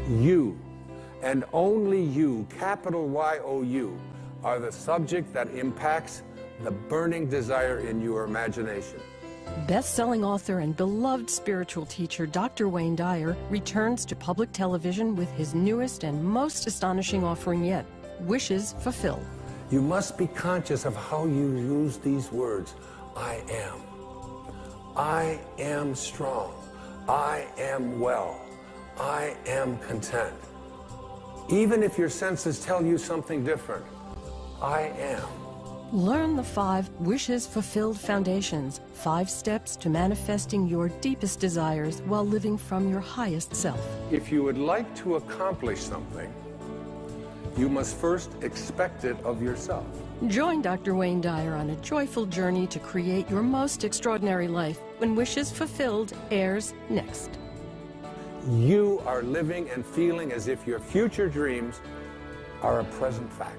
You, and only you, capital Y-O-U, are the subject that impacts the burning desire in your imagination. Best-selling author and beloved spiritual teacher Dr. Wayne Dyer returns to public television with his newest and most astonishing offering yet, Wishes Fulfilled. You must be conscious of how you use these words. I am. I am strong. I am well. I am content. Even if your senses tell you something different, I am. Learn the 5 Wishes Fulfilled Foundations, 5 steps to manifesting your deepest desires while living from your highest self. If you would like to accomplish something, you must first expect it of yourself. Join Dr. Wayne Dyer on a joyful journey to create your most extraordinary life when Wishes Fulfilled airs next. You are living and feeling as if your future dreams are a present fact.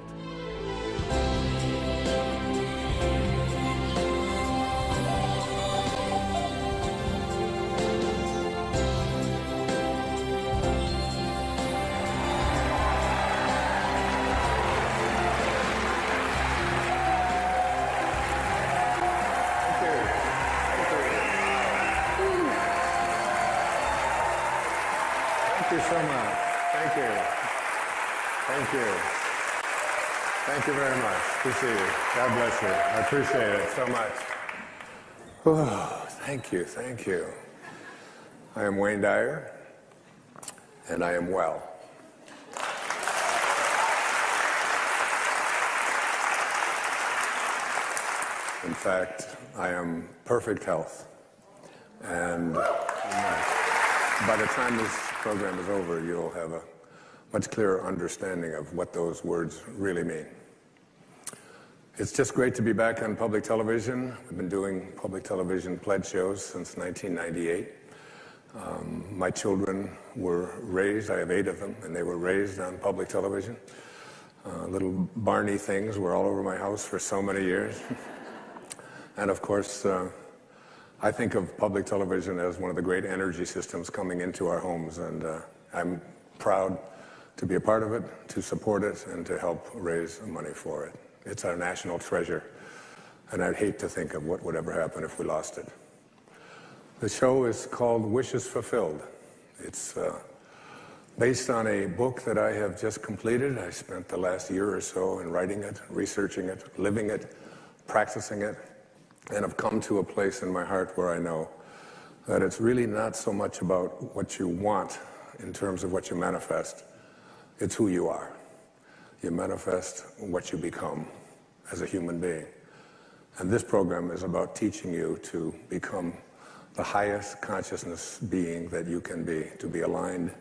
Thank you so much. Thank you. Thank you. Thank you very much. Good to see you. God bless you. I appreciate it so much. Oh, thank you. Thank you. I am Wayne Dyer, and I am well. In fact, I am perfect health. And by the time this program is over, you'll have a much clearer understanding of what those words really mean. It's just great to be back on public television. We've been doing public television pledge shows since 1998. My children were raised, I have 8 of them, and they were raised on public television. Little Barney things were all over my house for so many years. And of course, I think of public television as one of the great energy systems coming into our homes, and I'm proud to be a part of it, to support it, and to help raise money for it. It's our national treasure, and I'd hate to think of what would ever happen if we lost it. The show is called Wishes Fulfilled. It's based on a book that I have just completed. I spent the last year or so in writing it, researching it, living it, practicing it. And I've come to a place in my heart where I know that it's really not so much about what you want in terms of what you manifest. It's who you are. You manifest what you become as a human being. And this program is about teaching you to become the highest consciousness being that you can be, to be aligned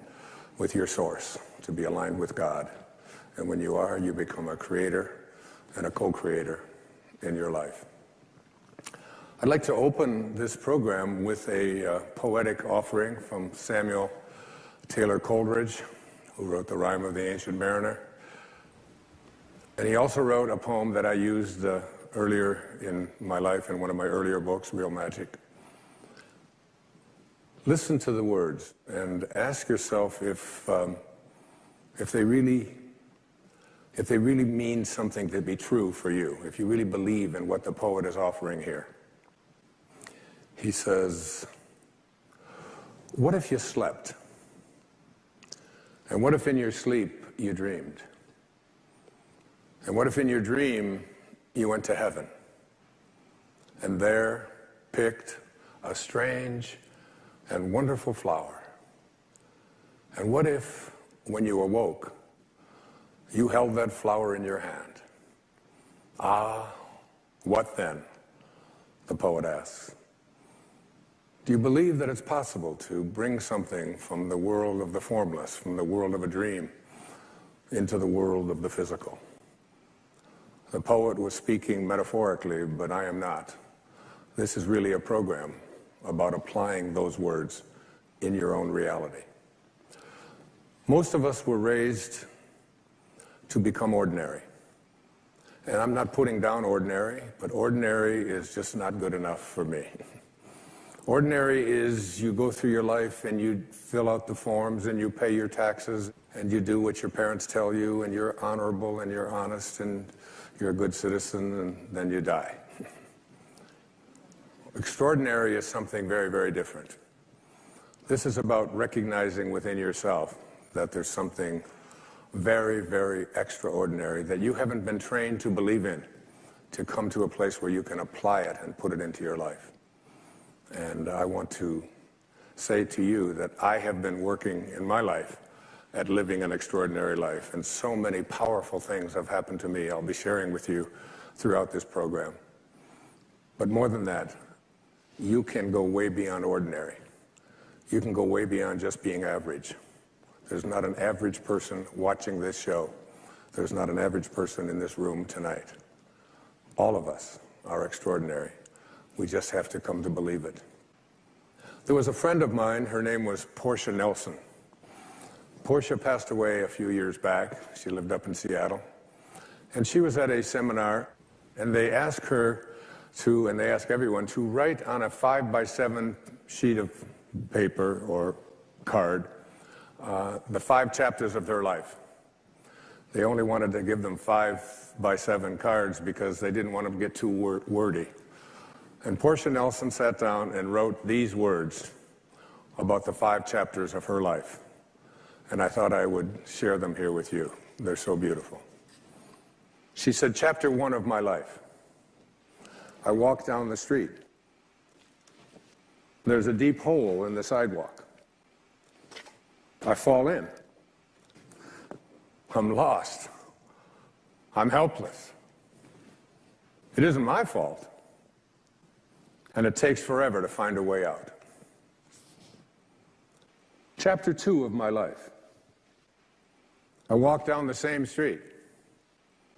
with your source, to be aligned with God. And when you are, you become a creator and a co-creator in your life. I'd like to open this program with a poetic offering from Samuel Taylor Coleridge, who wrote The Rime of the Ancient Mariner. And he also wrote a poem that I used earlier in my life in one of my earlier books, Real Magic. Listen to the words and ask yourself if they really mean something to be true for you, if you really believe in what the poet is offering here. He says, what if you slept? And what if in your sleep you dreamed? And what if in your dream you went to heaven and there picked a strange and wonderful flower? And what if, when you awoke, you held that flower in your hand? Ah, what then? The poet asks. Do you believe that it's possible to bring something from the world of the formless, from the world of a dream, into the world of the physical? The poet was speaking metaphorically, but I am not. This is really a program about applying those words in your own reality. Most of us were raised to become ordinary. And I'm not putting down ordinary, but ordinary is just not good enough for me. Ordinary is you go through your life and you fill out the forms and you pay your taxes and you do what your parents tell you and you're honorable and you're honest and you're a good citizen and then you die. Extraordinary is something very, very different. This is about recognizing within yourself that there's something very, very extraordinary that you haven't been trained to believe in, to come to a place where you can apply it and put it into your life. And I want to say to you that I have been working in my life at living an extraordinary life, and so many powerful things have happened to me I'll be sharing with you throughout this program. But more than that, you can go way beyond ordinary. You can go way beyond just being average. There's not an average person watching this show. There's not an average person in this room tonight. All of us are extraordinary. We just have to come to believe it. There was a friend of mine, her name was Portia Nelson. Portia passed away a few years back. She lived up in Seattle. And she was at a seminar, and they asked her to, and they ask everyone, to write on a 5x7 sheet of paper or card the 5 chapters of their life. They only wanted to give them 5x7 cards because they didn't want them to get too wordy. And Portia Nelson sat down and wrote these words about the 5 chapters of her life. And I thought I would share them here with you. They're so beautiful. She said, "Chapter 1 of my life. I walk down the street. There's a deep hole in the sidewalk. I fall in. I'm lost. I'm helpless. It isn't my fault. And it takes forever to find a way out. Chapter 2 of my life. I walk down the same street.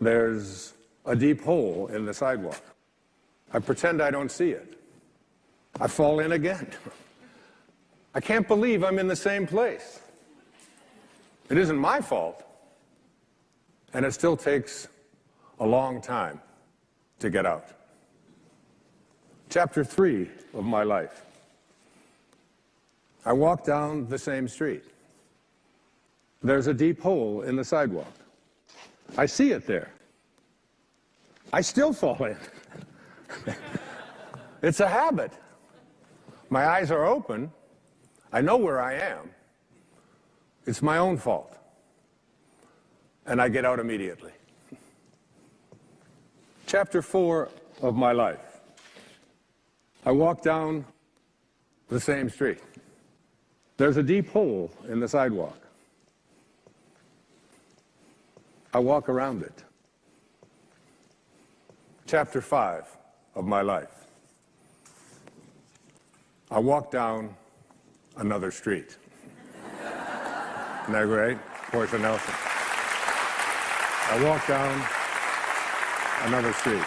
There's a deep hole in the sidewalk. I pretend I don't see it. I fall in again. I can't believe I'm in the same place. It isn't my fault. And it still takes a long time to get out. Chapter 3 of my life. I walk down the same street. There's a deep hole in the sidewalk. I see it there. I still fall in. It's a habit. My eyes are open. I know where I am. It's my own fault. And I get out immediately. Chapter 4 of my life. I walk down the same street. There's a deep hole in the sidewalk. I walk around it. Chapter 5 of my life. I walk down another street. Isn't that great? Portia Nelson. I walk down another street.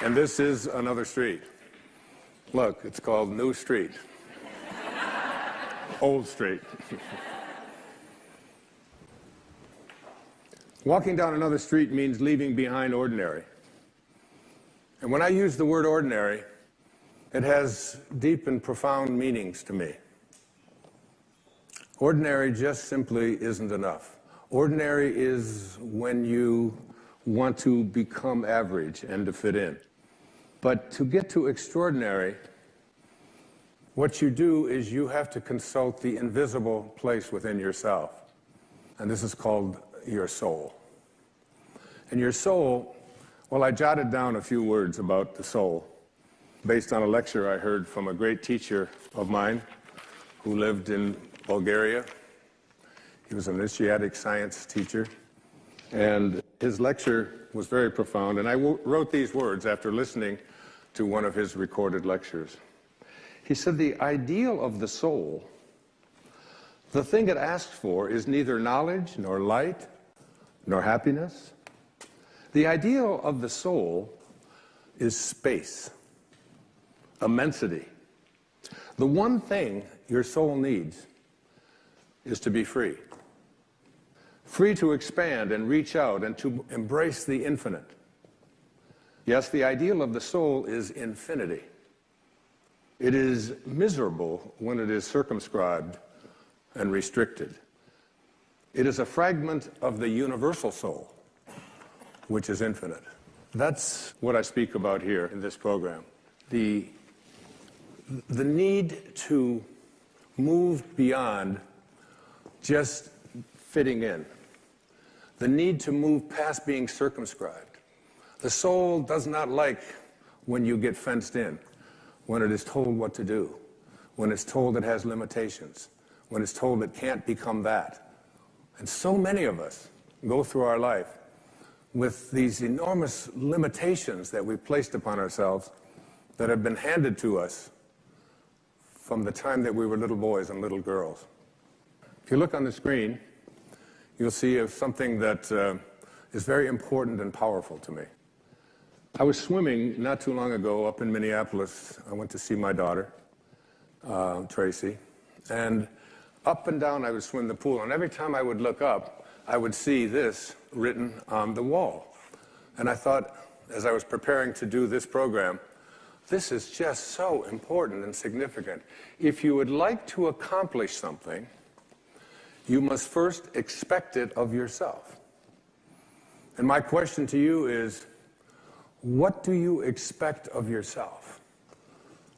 And this is another street. Look, it's called New Street. Old Street. Walking down another street means leaving behind ordinary. And when I use the word ordinary, it has deep and profound meanings to me. Ordinary just simply isn't enough. Ordinary is when you want to become average and to fit in. But to get to extraordinary, what you do is you have to consult the invisible place within yourself. And this is called your soul. And your soul, well, I jotted down a few words about the soul based on a lecture I heard from a great teacher of mine who lived in Bulgaria. He was an initiatic science teacher. And his lecture was very profound. And I wrote these words after listening to one of his recorded lectures. He said, "The ideal of the soul, the thing it asks for, is neither knowledge, nor light, nor happiness. The ideal of the soul is space, immensity. The one thing your soul needs is to be free. Free to expand and reach out and to embrace the infinite. Yes, the ideal of the soul is infinity. It is miserable when it is circumscribed and restricted. It is a fragment of the universal soul, which is infinite. That's what I speak about here in this program. The need to move beyond just fitting in. The need to move past being circumscribed. The soul does not like when you get fenced in, when it is told what to do, when it's told it has limitations, when it's told it can't become that. And so many of us go through our life with these enormous limitations that we've placed upon ourselves that have been handed to us from the time that we were little boys and little girls. If you look on the screen, you'll see something that is very important and powerful to me. I was swimming not too long ago up in Minneapolis. I went to see my daughter, Tracy, and up and down I would swim the pool, and every time I would look up, I would see this written on the wall. And I thought, as I was preparing to do this program, this is just so important and significant. If you would like to accomplish something, you must first expect it of yourself. And my question to you is, what do you expect of yourself?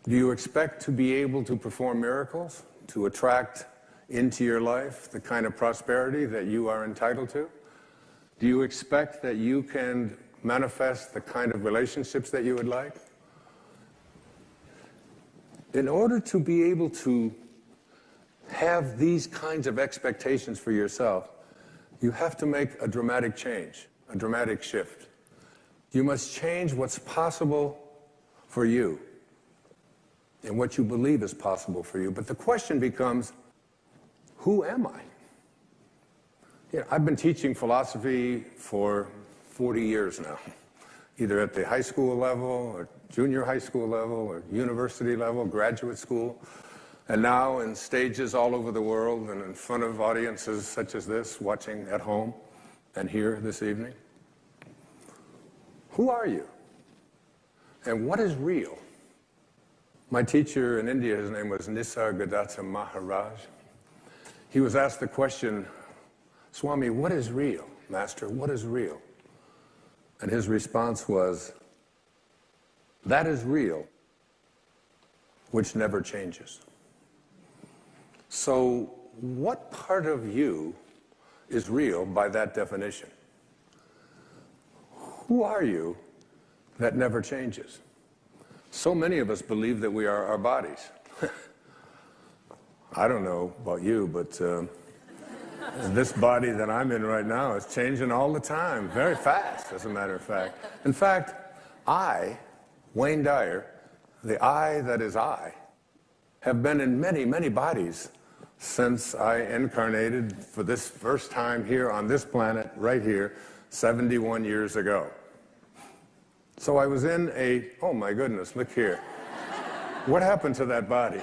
Do you expect to be able to perform miracles, to attract into your life the kind of prosperity that you are entitled to? Do you expect that you can manifest the kind of relationships that you would like? In order to be able to have these kinds of expectations for yourself, you have to make a dramatic change, a dramatic shift. You must change what's possible for you and what you believe is possible for you. But the question becomes, who am I? I've been teaching philosophy for 40 years now, either at the high school level or junior high school level or university level, graduate school, and now in stages all over the world and in front of audiences such as this, watching at home and here this evening. Who are you? And what is real? My teacher in India, his name was Nisargadatta Maharaj. He was asked the question, Swami, what is real? Master, what is real? And his response was, that is real, which never changes. So what part of you is real by that definition? Who are you that never changes? So many of us believe that we are our bodies. I don't know about you, but this body that I'm in right now is changing all the time, very fast, as a matter of fact. In fact, I, Wayne Dyer, the I that is I, have been in many, many bodies since I incarnated for this first time here on this planet, right here, 71 years ago. So I was in oh my goodness, look here. What happened to that body?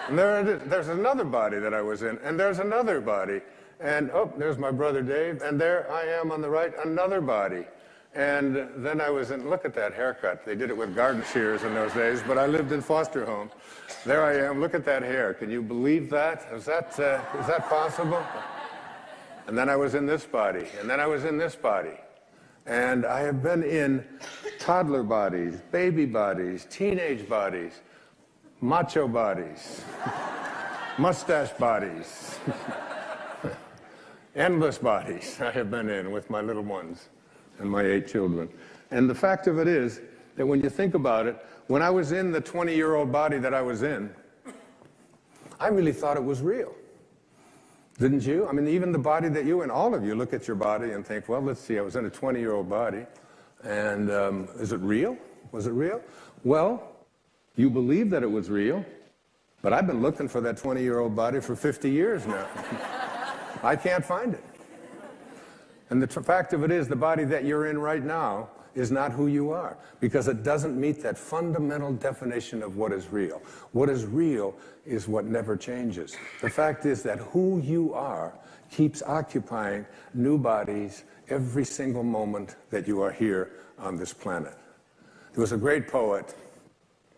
And there's another body that I was in, and there's another body. And oh, there's my brother Dave, and there I am on the right, another body. And then I was in, look at that haircut. They did it with garden shears in those days, but I lived in foster home. There I am, look at that hair. Can you believe that? Is that possible? And then I was in this body, and then I was in this body. And I have been in toddler bodies, baby bodies, teenage bodies, macho bodies, mustache bodies, endless bodies I have been in with my little ones and my 8 children. And the fact of it is that when you think about it, when I was in the 20-year-old body that I was in, I really thought it was real. Didn't you? I mean, even the body that you and all of you look at your body and think, well, let's see, I was in a 20-year-old body, and is it real? Was it real? Well, you believe that it was real, but I've been looking for that 20-year-old body for 50 years now. I can't find it. And the fact of it is, the body that you're in right now is not who you are, because it doesn't meet that fundamental definition of what is real. What is real is what never changes. The fact is that who you are keeps occupying new bodies every single moment that you are here on this planet. There was a great poet.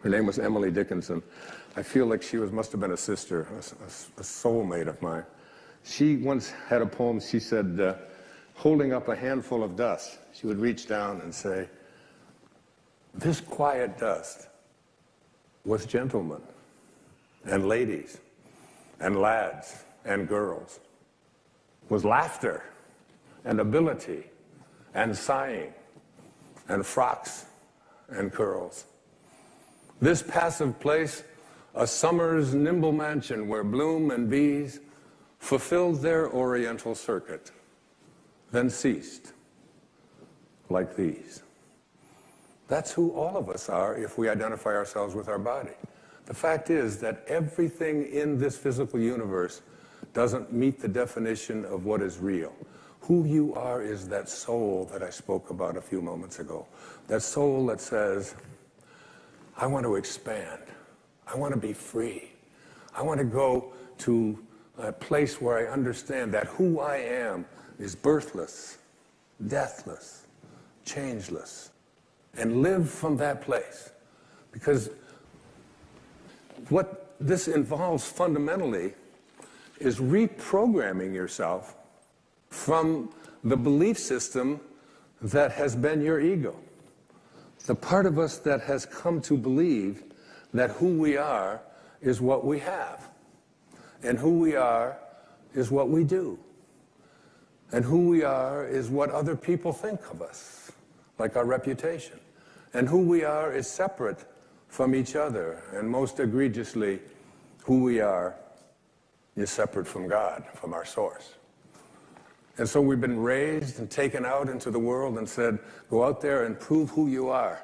Her name was Emily Dickinson. I feel like she must have been a sister, a soulmate of mine. She once had a poem, she said, holding up a handful of dust, she would reach down and say, "This quiet dust was gentlemen and ladies and lads and girls, was laughter and ability and sighing and frocks and curls. This passive place, a summer's nimble mansion where bloom and bees fulfilled their oriental circuit, then ceased like these." That's who all of us are if we identify ourselves with our body. The fact is that everything in this physical universe doesn't meet the definition of what is real. Who you are is that soul that I spoke about a few moments ago. That soul that says, I want to expand. I want to be free. I want to go to a place where I understand that who I am is birthless, deathless, changeless, and live from that place. Because what this involves fundamentally is reprogramming yourself from the belief system that has been your ego. The part of us that has come to believe that who we are is what we have, and who we are is what we do, and who we are is what other people think of us, like our reputation, and who we are is separate from each other, and most egregiously, who we are is separate from God, from our source. And so we've been raised and taken out into the world and said, go out there and prove who you are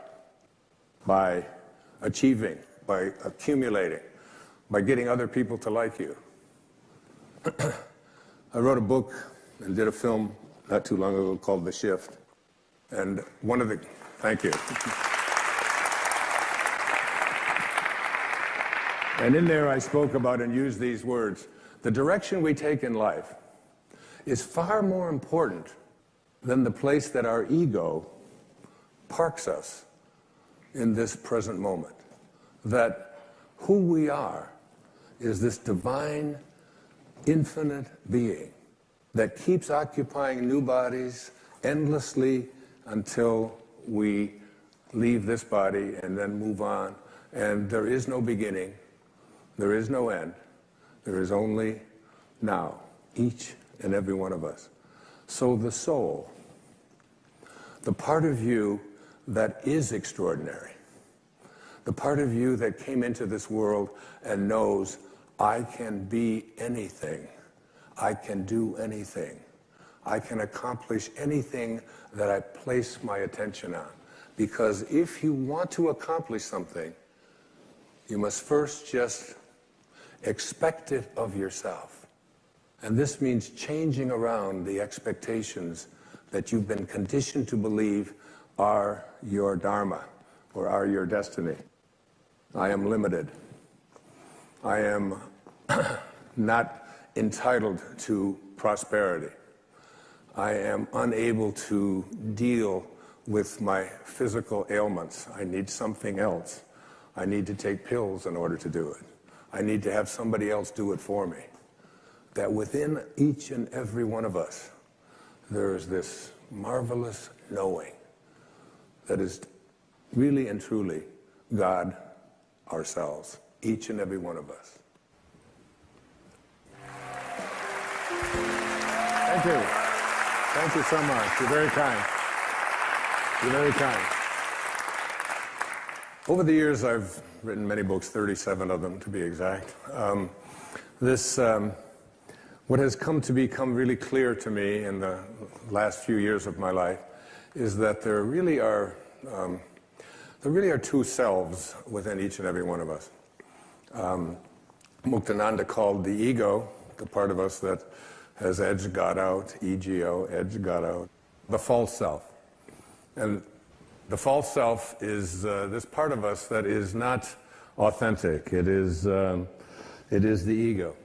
by achieving, by accumulating, by getting other people to like you. I wrote a book and did a film not too long ago called The Shift. And one of the, thank you. And in there I spoke about and used these words. The direction we take in life is far more important than the place that our ego parks us in this present moment. That who we are is this divine, infinite being that keeps occupying new bodies endlessly until we leave this body and then move on. And there is no beginning, there is no end, there is only now, each and every one of us. So the soul, the part of you that is extraordinary, the part of you that came into this world and knows, I can be anything, I can do anything, I can accomplish anything that I place my attention on. Because if you want to accomplish something, you must first just expect it of yourself. And this means changing around the expectations that you've been conditioned to believe are your dharma or are your destiny. I am limited. I am not entitled to prosperity. I am unable to deal with my physical ailments. I need something else. I need to take pills in order to do it. I need to have somebody else do it for me. That within each and every one of us, there is this marvelous knowing that is really and truly God ourselves, each and every one of us. Thank you. Thank you so much. You're very kind. You're very kind. Over the years, I've written many books, 37 of them to be exact. What has come to become really clear to me in the last few years of my life is that there really are two selves within each and every one of us. Muktananda called the ego, the part of us that has edged God out, ego, edged God out, the false self. And the false self is this part of us that is not authentic. It is the ego.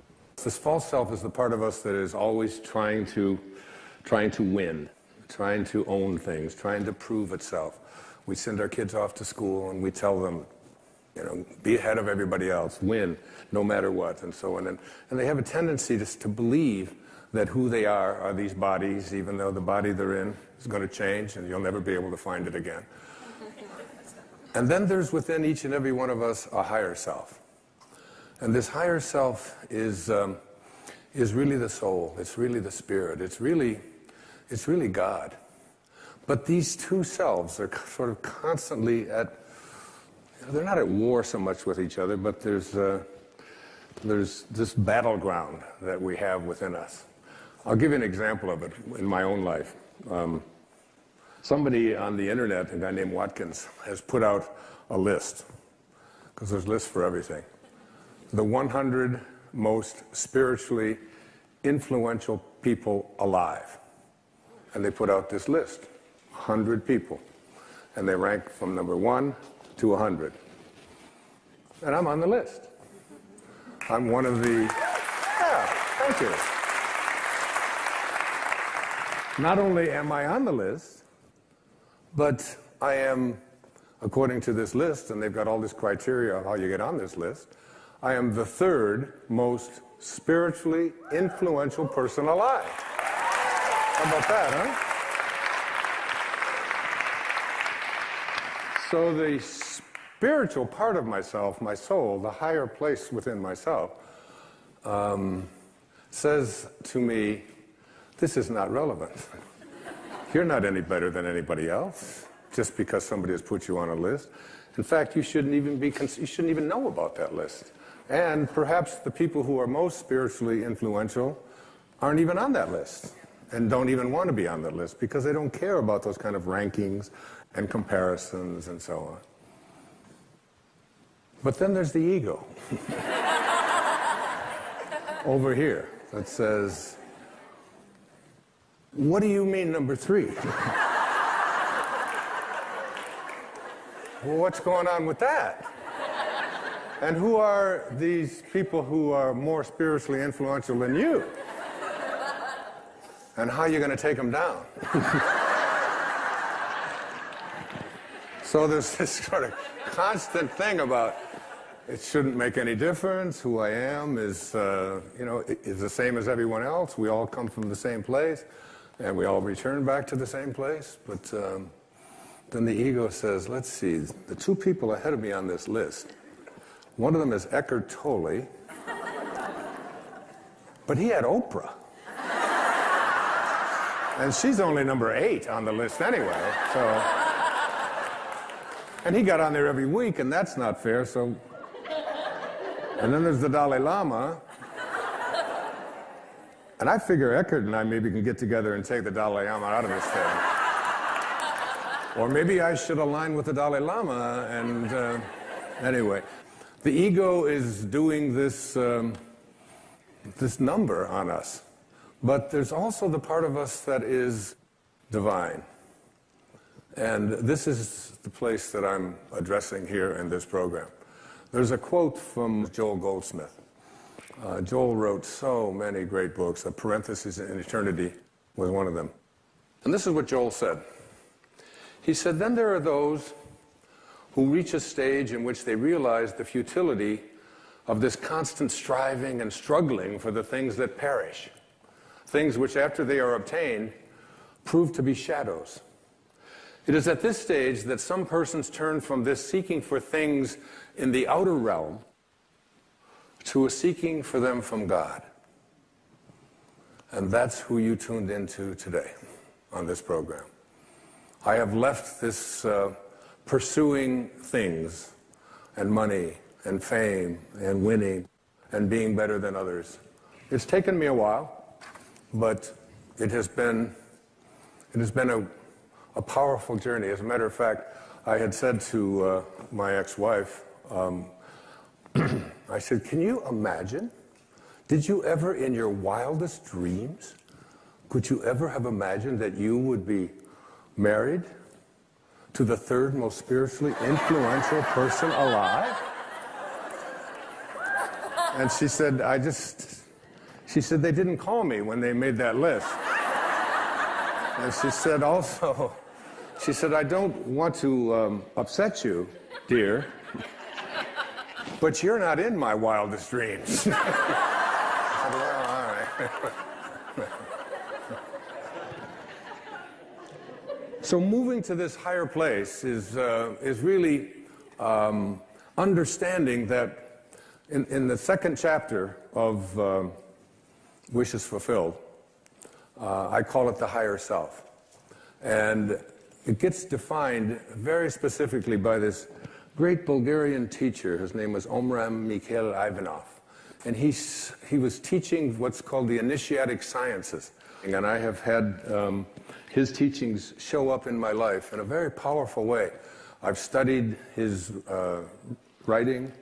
This false self is the part of us that is always trying to win, trying to own things, trying to prove itself. We send our kids off to school and we tell them, you know, be ahead of everybody else, win, no matter what, and so on. And they have a tendency to believe that who they are these bodies, even though the body they're in is going to change and you'll never be able to find it again. And then there's within each and every one of us a higher self. And this higher self is really the soul, it's really the spirit, it's really God. But these two selves are sort of constantly they're not at war so much with each other, but there's this battleground that we have within us. I'll give you an example of it in my own life. Somebody on the internet, a guy named Watkins, has put out a list, because there's lists for everything. The 100 most spiritually influential people alive. And they put out this list, 100 people. And they rank from number 1 to 100. And I'm on the list. I'm one of the, yeah, thank you. Not only am I on the list, but I am, according to this list, and they've got all this criteria of how you get on this list, I am the 3rd most spiritually influential person alive. How about that, huh? So the spiritual part of myself, my soul, the higher place within myself, says to me, this is not relevant. You're not any better than anybody else just because somebody has put you on a list. In fact, you shouldn't even know about that list. And perhaps the people who are most spiritually influential aren't even on that list and don't even want to be on that list because they don't care about those kind of rankings and comparisons and so on. But then there's the ego over here that says, what do you mean number 3? Well, what's going on with that? And who are these people who are more spiritually influential than you? And how are you going to take them down? So there's this sort of constant thing about it shouldn't make any difference. Who I am is the same as everyone else. We all come from the same place, and we all return back to the same place. But then the ego says, let's see, the 2 people ahead of me on this list, one of them is Eckhart Tolle, but he had Oprah. And she's only number 8 on the list anyway, so. And he got on there every week, and that's not fair, so. And then there's the Dalai Lama. And I figure Eckhart and I maybe can get together and take the Dalai Lama out of this thing. Or maybe I should align with the Dalai Lama, and anyway. The ego is doing this number on us. But there's also the part of us that is divine. And this is the place that I'm addressing here in this program. There's a quote from Joel Goldsmith. Joel wrote so many great books. A Parenthesis in Eternity was one of them. And this is what Joel said. He said, then there are those who reach a stage in which they realize the futility of this constant striving and struggling for the things that perish, things which after they are obtained prove to be shadows. It is at this stage that some persons turn from this seeking for things in the outer realm to a seeking for them from God. And that's who you tuned into today on this program. I have left this pursuing things and money and fame and winning and being better than others. It's taken me a while, but it has been a powerful journey. As a matter of fact, I had said to my ex-wife, I said, can you imagine? Did you ever in your wildest dreams, could you ever have imagined that you would be married to the 3rd most spiritually influential person alive? And she said, she said, they didn't call me when they made that list. And she said also, She said, I don't want to upset you, dear, but you're not in my wildest dreams. I said, well, all right. So moving to this higher place is really understanding that in the second chapter of Wishes Fulfilled, I call it the higher self. And it gets defined very specifically by this great Bulgarian teacher. His name was Omram Mikhail Ivanov. And he was teaching what's called the initiatic sciences. And I have had his teachings show up in my life in a very powerful way. I've studied his writing.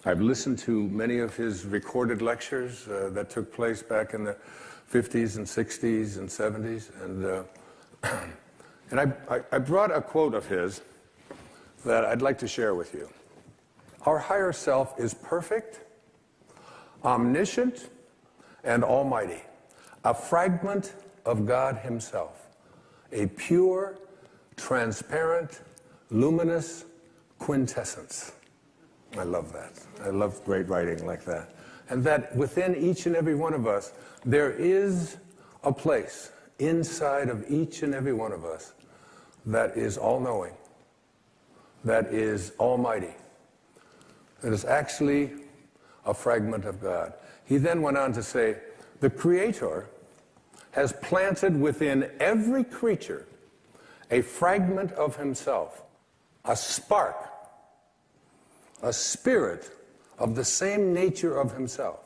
I've listened to many of his recorded lectures that took place back in the 50s and 60s and 70s. And I brought a quote of his that I'd like to share with you. Our higher self is perfect, omniscient, and almighty, a fragment of God himself, a pure, transparent, luminous quintessence. I love that. I love great writing like that. And that within each and every one of us, there is a place inside of each and every one of us that is all-knowing, that is almighty, that is actually a fragment of God. He then went on to say, the Creator has planted within every creature a fragment of himself, a spark, a spirit of the same nature of himself.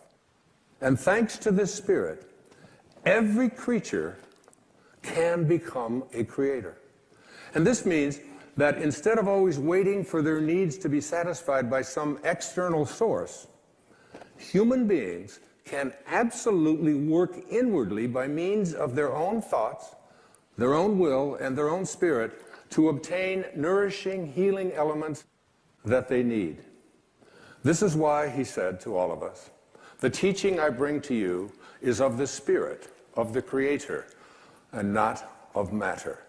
And thanks to this spirit, every creature can become a creator. And this means that instead of always waiting for their needs to be satisfied by some external source, human beings can absolutely work inwardly by means of their own thoughts, their own will, and their own spirit to obtain nourishing, healing elements that they need. This is why he said to all of us, the teaching I bring to you is of the Spirit, of the Creator, and not of matter.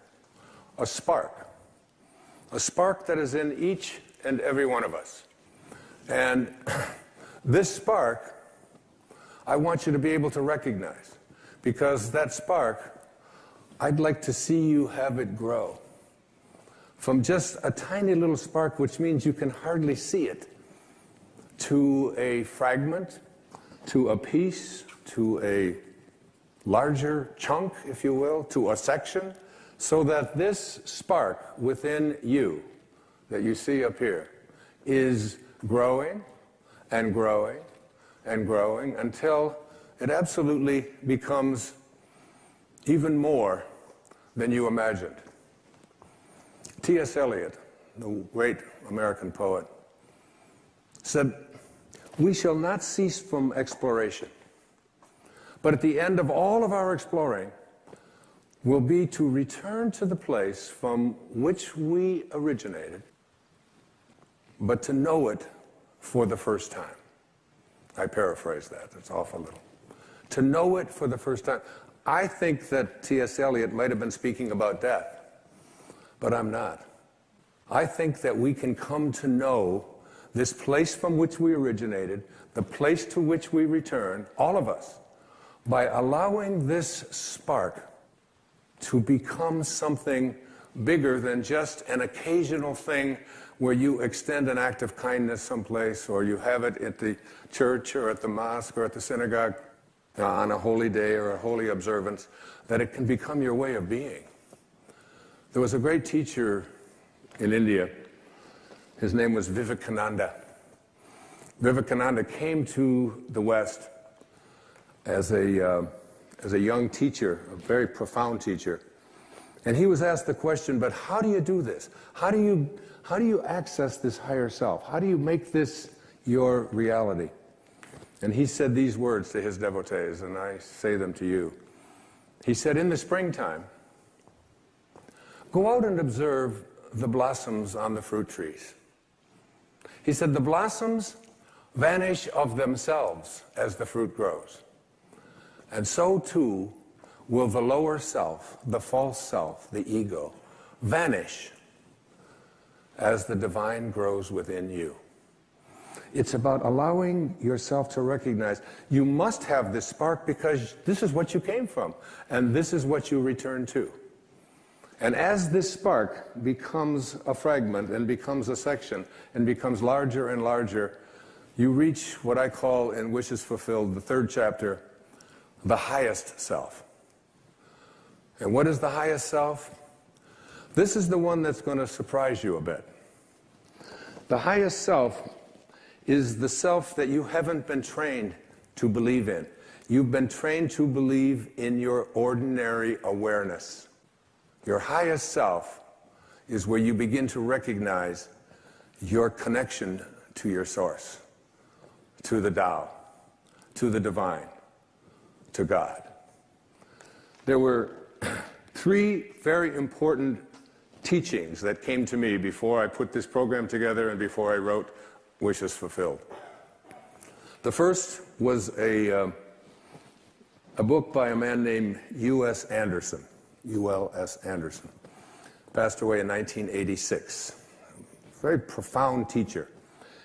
A spark that is in each and every one of us. And this spark, I want you to be able to recognize, because that spark, I'd like to see you have it grow from just a tiny little spark, which means you can hardly see it, to a fragment, to a piece, to a larger chunk, if you will, to a section, so that this spark within you that you see up here is growing and growing and growing until it absolutely becomes even more than you imagined. T.S. Eliot, the great American poet, said, we shall not cease from exploration, but at the end of all of our exploring will be to return to the place from which we originated, but to know it for the first time. I paraphrase that, it's off a little. To know it for the first time. I think that T.S. Eliot might have been speaking about death, but I'm not. I think that we can come to know this place from which we originated, the place to which we return, all of us, by allowing this spark to become something bigger than just an occasional thing where you extend an act of kindness someplace, or you have it at the church or at the mosque or at the synagogue on a holy day or a holy observance, that it can become your way of being. There was a great teacher in India. His name was Vivekananda. Vivekananda came to the West as a young teacher, a very profound teacher. And he was asked the question, but how do you do this? How do you access this higher self? How do you make this your reality? And he said these words to his devotees, and I say them to you. He said, in the springtime, go out and observe the blossoms on the fruit trees. He said, the blossoms vanish of themselves as the fruit grows. And so too will the lower self, the false self, the ego, vanish as the divine grows within you. It's about allowing yourself to recognize you must have this spark because this is what you came from, and this is what you return to. And as this spark becomes a fragment and becomes a section and becomes larger and larger, you reach what I call in Wishes Fulfilled, the third chapter, the highest self. And what is the highest self? This is the one that's going to surprise you a bit. The highest self is the self that you haven't been trained to believe in. You've been trained to believe in your ordinary awareness. Your highest self is where you begin to recognize your connection to your source, to the Tao, to the divine, to God. There were three very important teachings that came to me before I put this program together and before I wrote Wishes Fulfilled. The first was a book by a man named U.S. Anderson. U.L.S. Anderson. Passed away in 1986. Very profound teacher.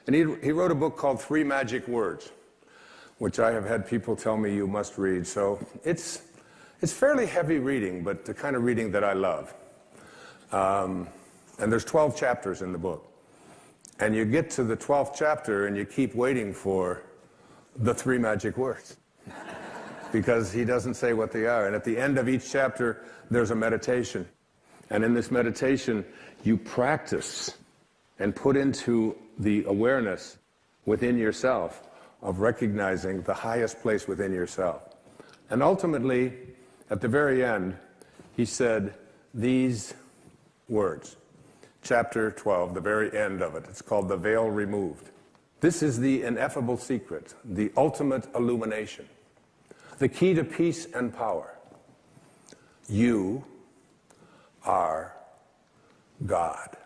And he wrote a book called 3 Magic Words, which I have had people tell me you must read. So it's fairly heavy reading, but the kind of reading that I love. And there's 12 chapters in the book. And you get to the 12th chapter and you keep waiting for the 3 magic words. Because he doesn't say what they are. And at the end of each chapter, there's a meditation. And in this meditation, you practice and put into the awareness within yourself of recognizing the highest place within yourself. And ultimately, at the very end, he said these words. Chapter 12, the very end of it. It's called The Veil Removed. This is the ineffable secret, the ultimate illumination. The key to peace and power. You are God.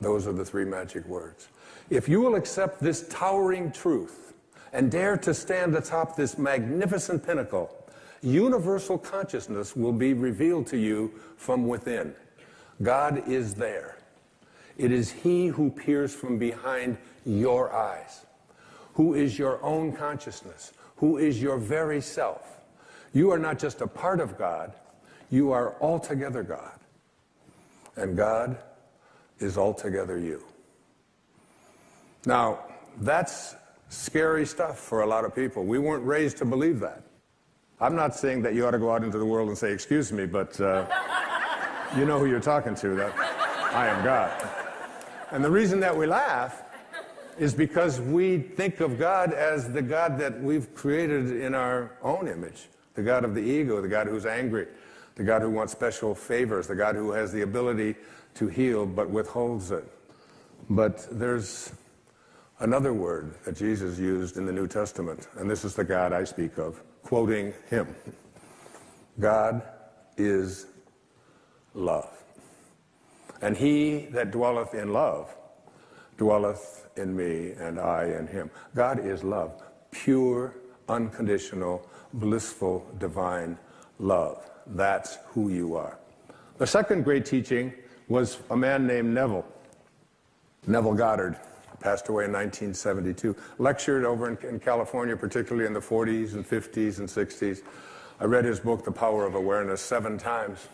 Those are the 3 magic words. If you will accept this towering truth and dare to stand atop this magnificent pinnacle, universal consciousness will be revealed to you from within. God is there. It is He who peers from behind your eyes, who is your own consciousness, who is your very self. You are not just a part of God, you are altogether God. And God is altogether you. Now, that's scary stuff for a lot of people. We weren't raised to believe that. I'm not saying that you ought to go out into the world and say, excuse me, but you know who you're talking to, that I am God. And the reason that we laugh is because we think of God as the God that we've created in our own image. The God of the ego, the God who's angry, the God who wants special favors, the God who has the ability to heal but withholds it. But there's another word that Jesus used in the New Testament, and this is the God I speak of, quoting him. God is love. And he that dwelleth in love dwelleth in me, and I in him. God is love. Pure, unconditional, blissful, divine love. That's who you are. The second great teaching was a man named Neville Goddard. Passed away in 1972. Lectured over in California, particularly in the 40s and 50s and 60s. I read his book, The Power of Awareness, 7 times.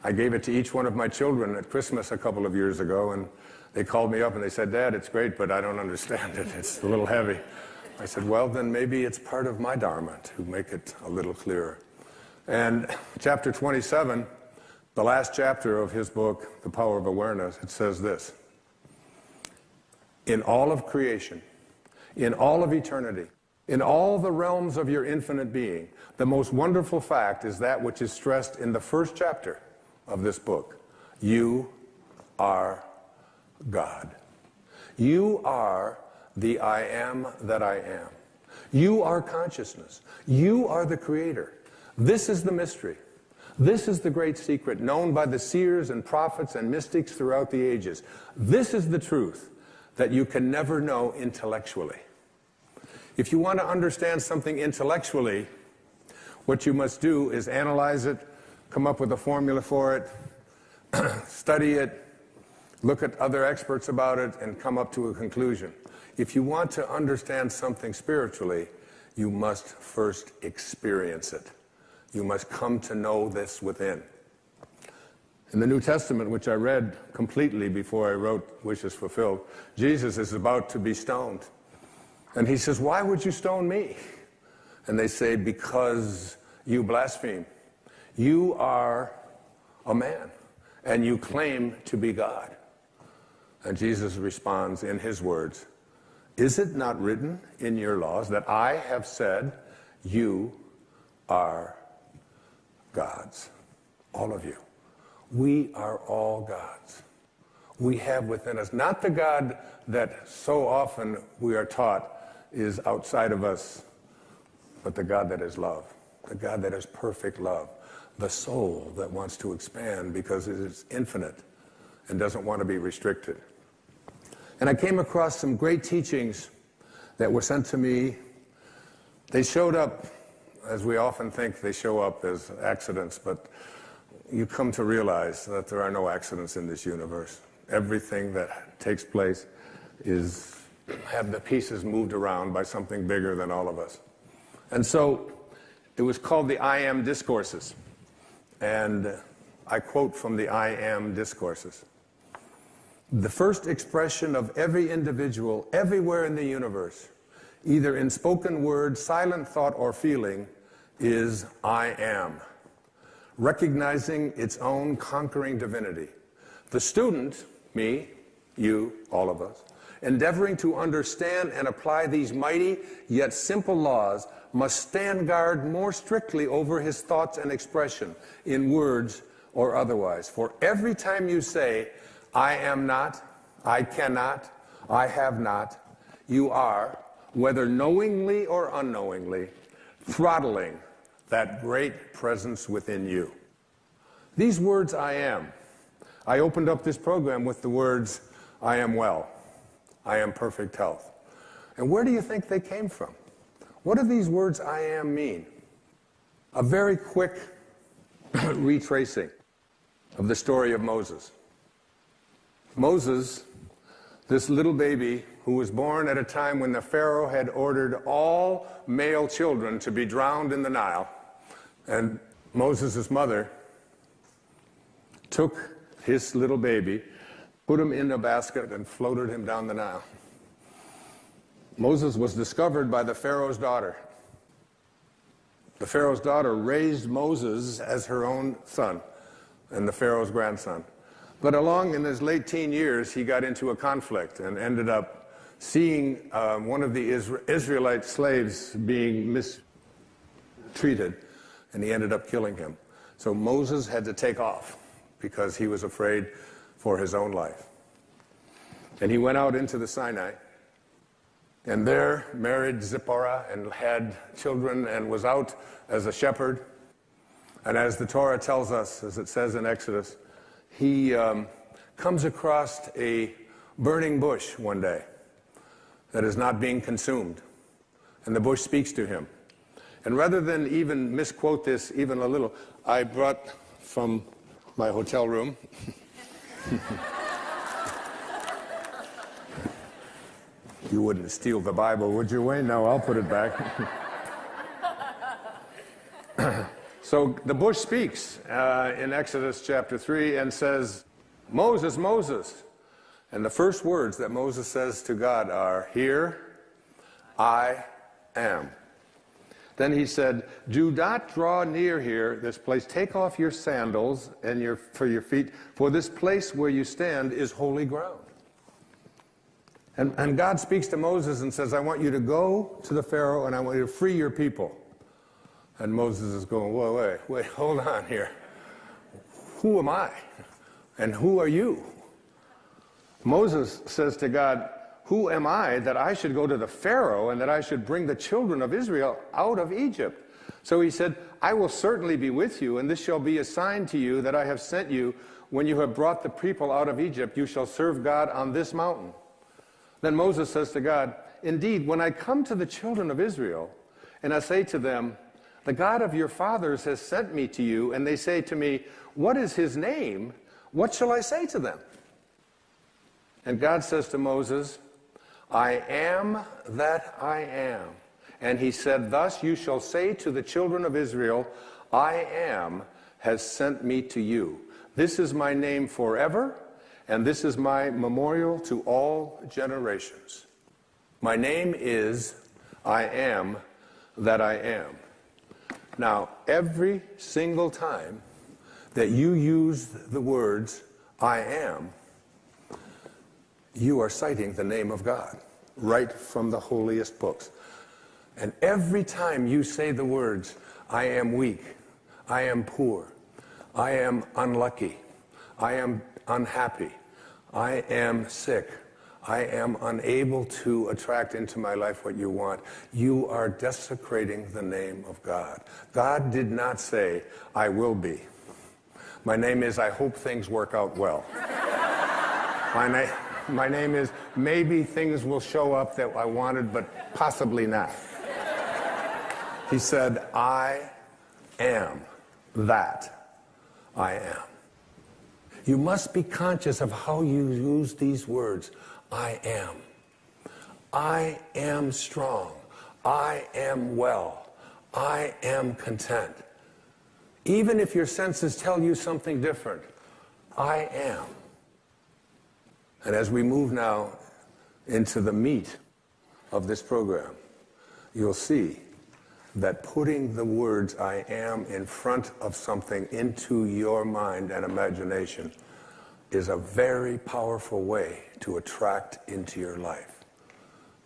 I gave it to each one of my children at Christmas a couple of years ago, and they called me up and they said, Dad, it's great, but I don't understand it. It's a little heavy. I said, well, then maybe it's part of my dharma to make it a little clearer. And chapter 27, the last chapter of his book, The Power of Awareness, it says this. In all of creation, in all of eternity, in all the realms of your infinite being, the most wonderful fact is that which is stressed in the first chapter of this book. You are God. You are the I am that I am. You are consciousness. You are the creator. This is the mystery. This is the great secret known by the seers and prophets and mystics throughout the ages. This is the truth that you can never know intellectually. If you want to understand something intellectually, what you must do is analyze it, come up with a formula for it, study it, look at other experts about it, and come up to a conclusion. If you want to understand something spiritually, you must first experience it. You must come to know this within. In the New Testament, which I read completely before I wrote Wishes Fulfilled, Jesus is about to be stoned. And he says, "Why would you stone me?" And they say, "Because you blaspheme. You are a man, and you claim to be God." And Jesus responds in his words, "Is it not written in your laws that I have said you are gods?" All of you. We are all gods. We have within us, not the God that so often we are taught is outside of us, but the God that is love, the God that is perfect love, the soul that wants to expand because it is infinite and doesn't want to be restricted. And I came across some great teachings that were sent to me. They showed up, as we often think they show up as accidents, but you come to realize that there are no accidents in this universe. Everything that takes place have the pieces moved around by something bigger than all of us. And so it was called the I Am Discourses. And I quote from the I Am Discourses. "The first expression of every individual everywhere in the universe, either in spoken word, silent thought, or feeling, is I am, recognizing its own conquering divinity. The student, me, you, all of us, endeavoring to understand and apply these mighty yet simple laws, must stand guard more strictly over his thoughts and expression, in words or otherwise. For every time you say, I am not, I cannot, I have not, you are, whether knowingly or unknowingly, throttling that great presence within you." These words, I am. I opened up this program with the words, I am well, I am perfect health. And where do you think they came from? What do these words, I am, mean? A very quick retracing of the story of Moses. Moses, this little baby who was born at a time when the Pharaoh had ordered all male children to be drowned in the Nile, and Moses' mother took his little baby, put him in a basket, and floated him down the Nile. Moses was discovered by the Pharaoh's daughter. The Pharaoh's daughter raised Moses as her own son and the Pharaoh's grandson. But along in his late teen years, he got into a conflict and ended up seeing one of the Israelite slaves being mistreated, and he ended up killing him. So Moses had to take off because he was afraid for his own life. And he went out into the Sinai, and there married Zipporah and had children and was out as a shepherd. And as the Torah tells us, as it says in Exodus, he comes across a burning bush one day that is not being consumed. And the bush speaks to him. And rather than even misquote this even a little, I brought from my hotel room You wouldn't steal the Bible, would you, Wayne? No, I'll put it back. So the bush speaks in Exodus chapter 3 and says, Moses, Moses. And the first words that Moses says to God are, "Here I am." Then he said, "Do not draw near here, this place. Take off your sandals and for your feet, for this place where you stand is holy ground." And God speaks to Moses and says, "I want you to go to the Pharaoh and I want you to free your people." And Moses is going, wait, hold on here. Who am I? And who are you? Moses says to God, "Who am I that I should go to the Pharaoh and that I should bring the children of Israel out of Egypt?" So he said, "I will certainly be with you, and this shall be a sign to you that I have sent you. When you have brought the people out of Egypt, you shall serve God on this mountain." Then Moses says to God, "Indeed, when I come to the children of Israel, and I say to them, 'The God of your fathers has sent me to you,' and they say to me, 'What is his name?' what shall I say to them? And God says to Moses, I am that I am. And he said, thus you shall say to the children of Israel, I am has sent me to you. This is my name forever, and this is my memorial to all generations. My name is I am that I am. Now, every single time that you use the words I am, you are citing the name of God right from the holiest books. And every time you say the words, I am weak, I am poor, I am unlucky, I am unhappy, I am sick, I am unable to attract into my life what you want, you are desecrating the name of God. God did not say, I will be. My name is, I hope things work out well. My name is, maybe things will show up that I wanted, but possibly not. He said, I am that I am. You must be conscious of how you use these words. I am. I am strong. I am well. I am content. Even if your senses tell you something different, I am. And as we move now into the meat of this program, you'll see that putting the words I am in front of something into your mind and imagination is a very powerful way to attract into your life,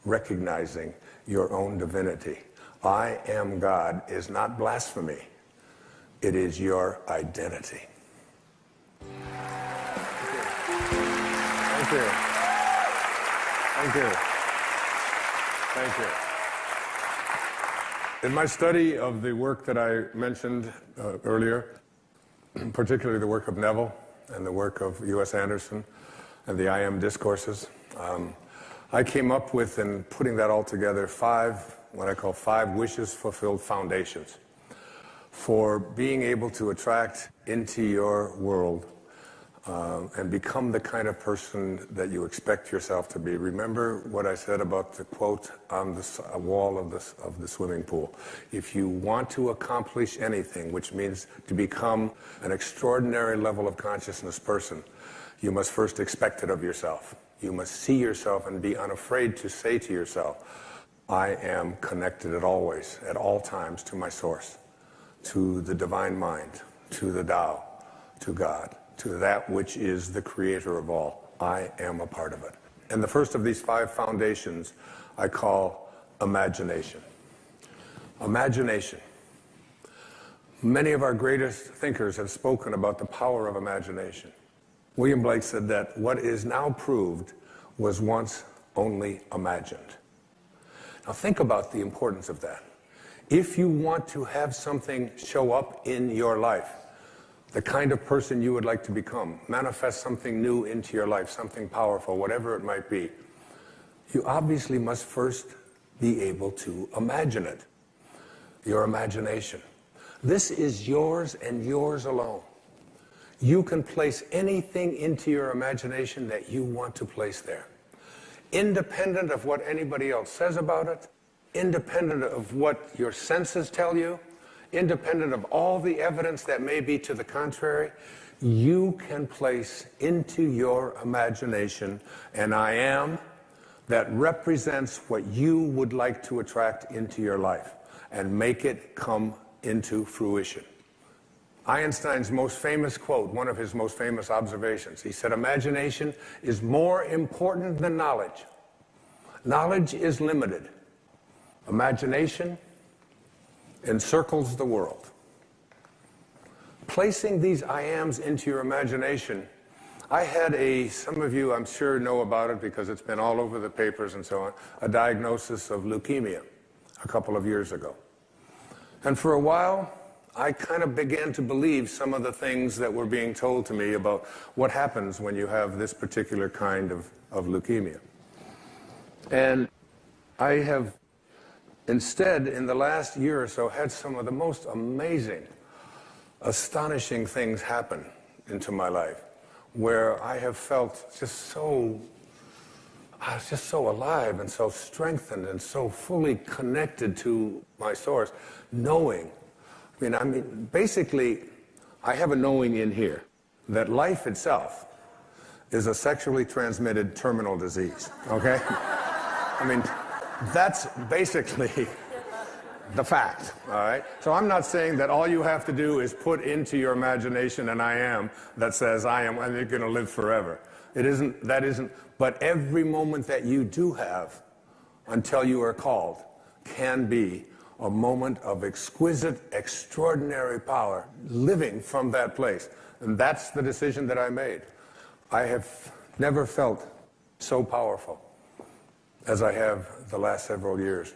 recognizing your own divinity. I am God is not blasphemy. It is your identity. Thank you. Thank you. Thank you. In my study of the work that I mentioned earlier, particularly the work of Neville and the work of U.S. Anderson and the I Am discourses, I came up with, in putting that all together, what I call five wishes fulfilled foundations for being able to attract into your world and become the kind of person that you expect yourself to be. Remember what I said about the quote on the wall of the swimming pool. If you want to accomplish anything, which means to become an extraordinary level of consciousness person, you must first expect it of yourself. You must see yourself and be unafraid to say to yourself, I am connected at all times to my source, to the divine mind, to the Tao, to God, to that which is the creator of all. I am a part of it. And the first of these five foundations I call imagination. Imagination. Many of our greatest thinkers have spoken about the power of imagination. William Blake said that what is now proved was once only imagined. Now think about the importance of that. If you want to have something show up in your life, the kind of person you would like to become, manifest something new into your life, something powerful, whatever it might be, you obviously must first be able to imagine it. Your imagination. This is yours and yours alone. You can place anything into your imagination that you want to place there, independent of what anybody else says about it, independent of what your senses tell you, independent of all the evidence that may be to the contrary. You can place into your imagination an I am that represents what you would like to attract into your life and make it come into fruition. Einstein's most famous quote, one of his most famous observations, he said, imagination is more important than knowledge. Knowledge is limited. Imagination encircles the world. Placing these I ams into your imagination, I had some of you I'm sure know about it because it's been all over the papers and so on, a diagnosis of leukemia a couple of years ago. And for a while, I kind of began to believe some of the things that were being told to me about what happens when you have this particular kind of leukemia. And I have instead, in the last year or so, had some of the most amazing, astonishing things happen into my life. where I have felt I was just so alive and so strengthened and so fully connected to my source, knowing. Basically, I have a knowing in here that life itself is a sexually transmitted terminal disease, okay? That's basically the fact, all right? So I'm not saying that all you have to do is put into your imagination an I am that says I am, and you're going to live forever. That isn't, but every moment that you do have until you are called can be a moment of exquisite, extraordinary power living from that place. And that's the decision that I made. I have never felt so powerful as I have the last several years,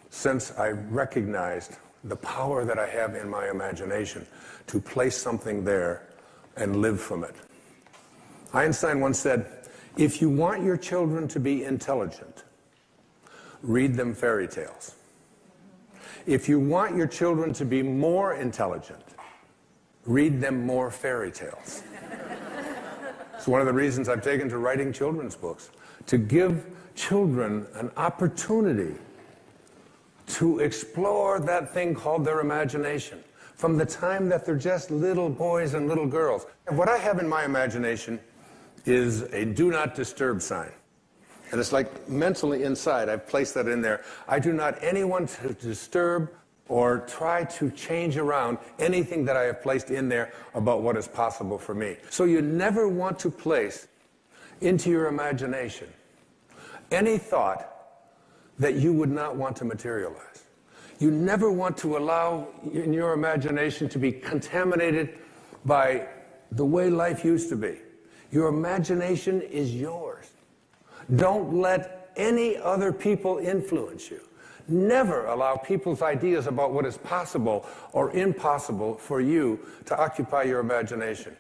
since I recognized the power that I have in my imagination to place something there and live from it. Einstein once said, if you want your children to be intelligent, read them fairy tales. If you want your children to be more intelligent, read them more fairy tales. It's one of the reasons I've taken to writing children's books, to give children an opportunity to explore that thing called their imagination from the time that they're just little boys and little girls. And what I have in my imagination is a do not disturb sign. And it's like mentally inside, I've placed that in there. I do not anyone to disturb or try to change around anything that I have placed in there about what is possible for me. So you never want to place into your imagination any thought that you would not want to materialize. You never want to allow in your imagination to be contaminated by the way life used to be. Your imagination is yours. Don't let any other people influence you. Never allow people's ideas about what is possible or impossible for you to occupy your imagination.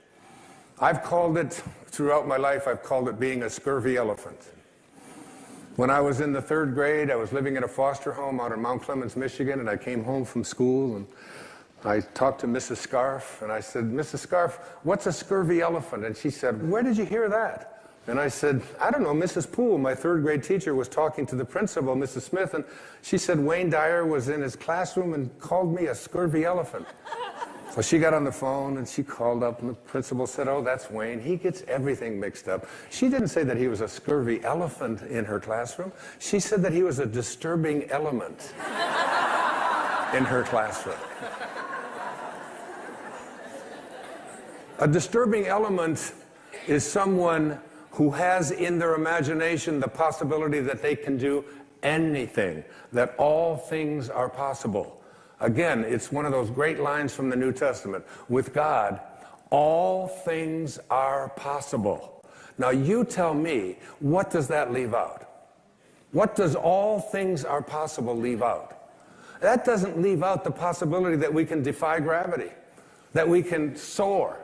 I've called it, throughout my life, I've called it being a scurvy elephant. When I was in the 3rd grade, I was living in a foster home out in Mount Clemens, Michigan, and I came home from school, and I talked to Mrs. Scarf, and I said, Mrs. Scarf, what's a scurvy elephant? And she said, where did you hear that? And I said, I don't know, Mrs. Poole, my 3rd grade teacher, was talking to the principal, Mrs. Smith, and she said Wayne Dyer was in his classroom and called me a scurvy elephant. So she got on the phone and she called up, and the principal said, oh, that's Wayne. He gets everything mixed up. She didn't say that he was a scurvy elephant in her classroom. She said that he was a disturbing element in her classroom. A disturbing element is someone who has in their imagination the possibility that they can do anything, that all things are possible. Again, it's one of those great lines from the New Testament. With God, all things are possible. Now you tell me, what does that leave out? What does all things are possible leave out? That doesn't leave out the possibility that we can defy gravity, that we can soar,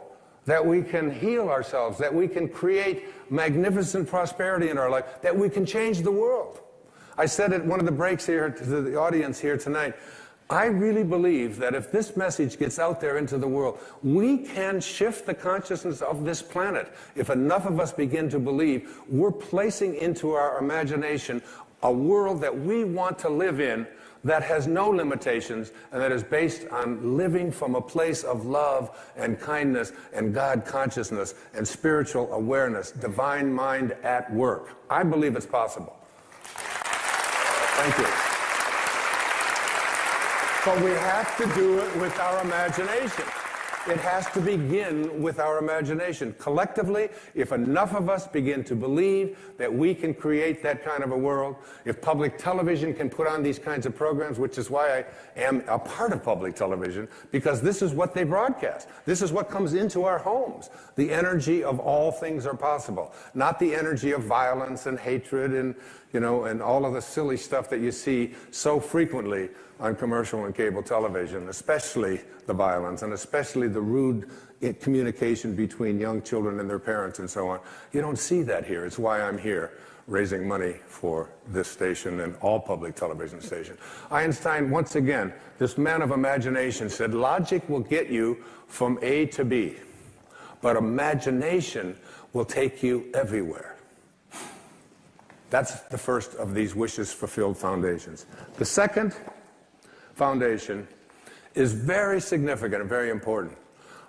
that we can heal ourselves, that we can create magnificent prosperity in our life, that we can change the world. I said at one of the breaks here to the audience here tonight, I really believe that if this message gets out there into the world, we can shift the consciousness of this planet. If enough of us begin to believe, we're placing into our imagination a world that we want to live in that has no limitations and that is based on living from a place of love and kindness and God consciousness and spiritual awareness, divine mind at work. I believe it's possible. Thank you. But we have to do it with our imagination. It has to begin with our imagination. Collectively, if enough of us begin to believe that we can create that kind of a world, if public television can put on these kinds of programs, which is why I am a part of public television, because this is what they broadcast. This is what comes into our homes. The energy of all things are possible, not the energy of violence and hatred and, and all of the silly stuff that you see so frequently on commercial and cable television, especially the violence and especially the rude communication between young children and their parents and so on. You don't see that here. It's why I'm here raising money for this station and all public television stations. Einstein, once again, this man of imagination said, logic will get you from A to B, but imagination will take you everywhere. That's the first of these wishes fulfilled foundations. The second foundation is very significant and very important.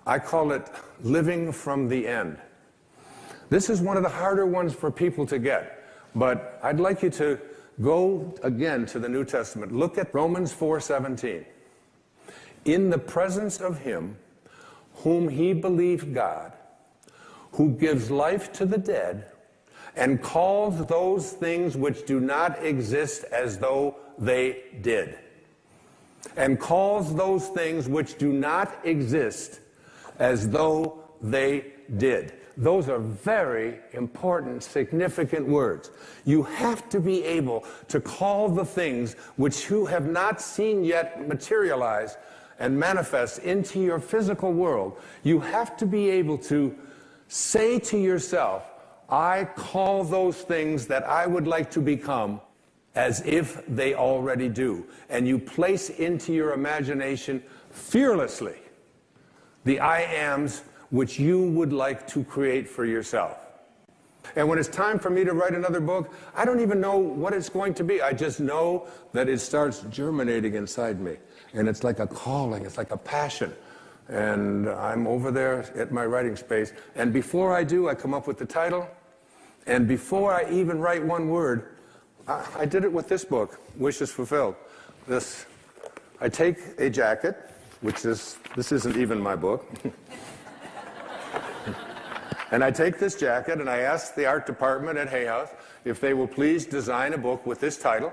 I call it living from the end. This is one of the harder ones for people to get, but I'd like you to go again to the New Testament. Look at Romans 4:17. In the presence of him whom he believed God, who gives life to the dead, and calls those things which do not exist as though they did. And calls those things which do not exist as though they did. Those are very important, significant words. You have to be able to call the things which you have not seen yet materialize and manifest into your physical world. You have to be able to say to yourself, I call those things that I would like to become as if they already do. And you place into your imagination fearlessly the I ams which you would like to create for yourself. And when it's time for me to write another book, I don't even know what it's going to be. I just know that it starts germinating inside me. And it's like a calling, it's like a passion. And I'm over there at my writing space. And before I do, I come up with the title. And before I even write one word, I did it with this book, Wishes Fulfilled. I take a jacket, this isn't even my book. And I take this jacket and I ask the art department at Hay House if they will please design a book with this title.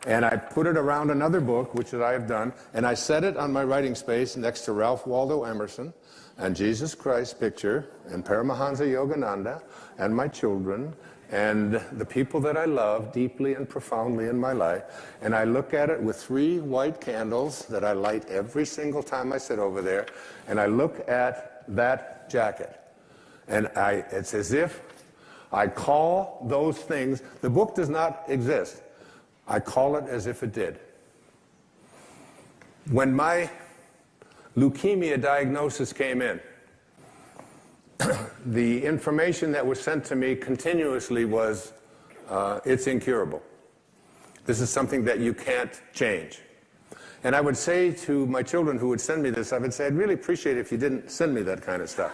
And I put it around another book, which I have done, and I set it on my writing space next to Ralph Waldo Emerson and Jesus Christ picture and Paramahansa Yogananda and my children and the people that I love deeply and profoundly in my life. And I look at it with 3 white candles that I light every single time I sit over there. And I look at that jacket. And it's as if I call those things, the book does not exist. I call it as if it did. When my leukemia diagnosis came in, the information that was sent to me continuously was, it's incurable. This is something that you can't change. And I would say to my children who would send me this, I would say, I'd really appreciate it if you didn't send me that kind of stuff.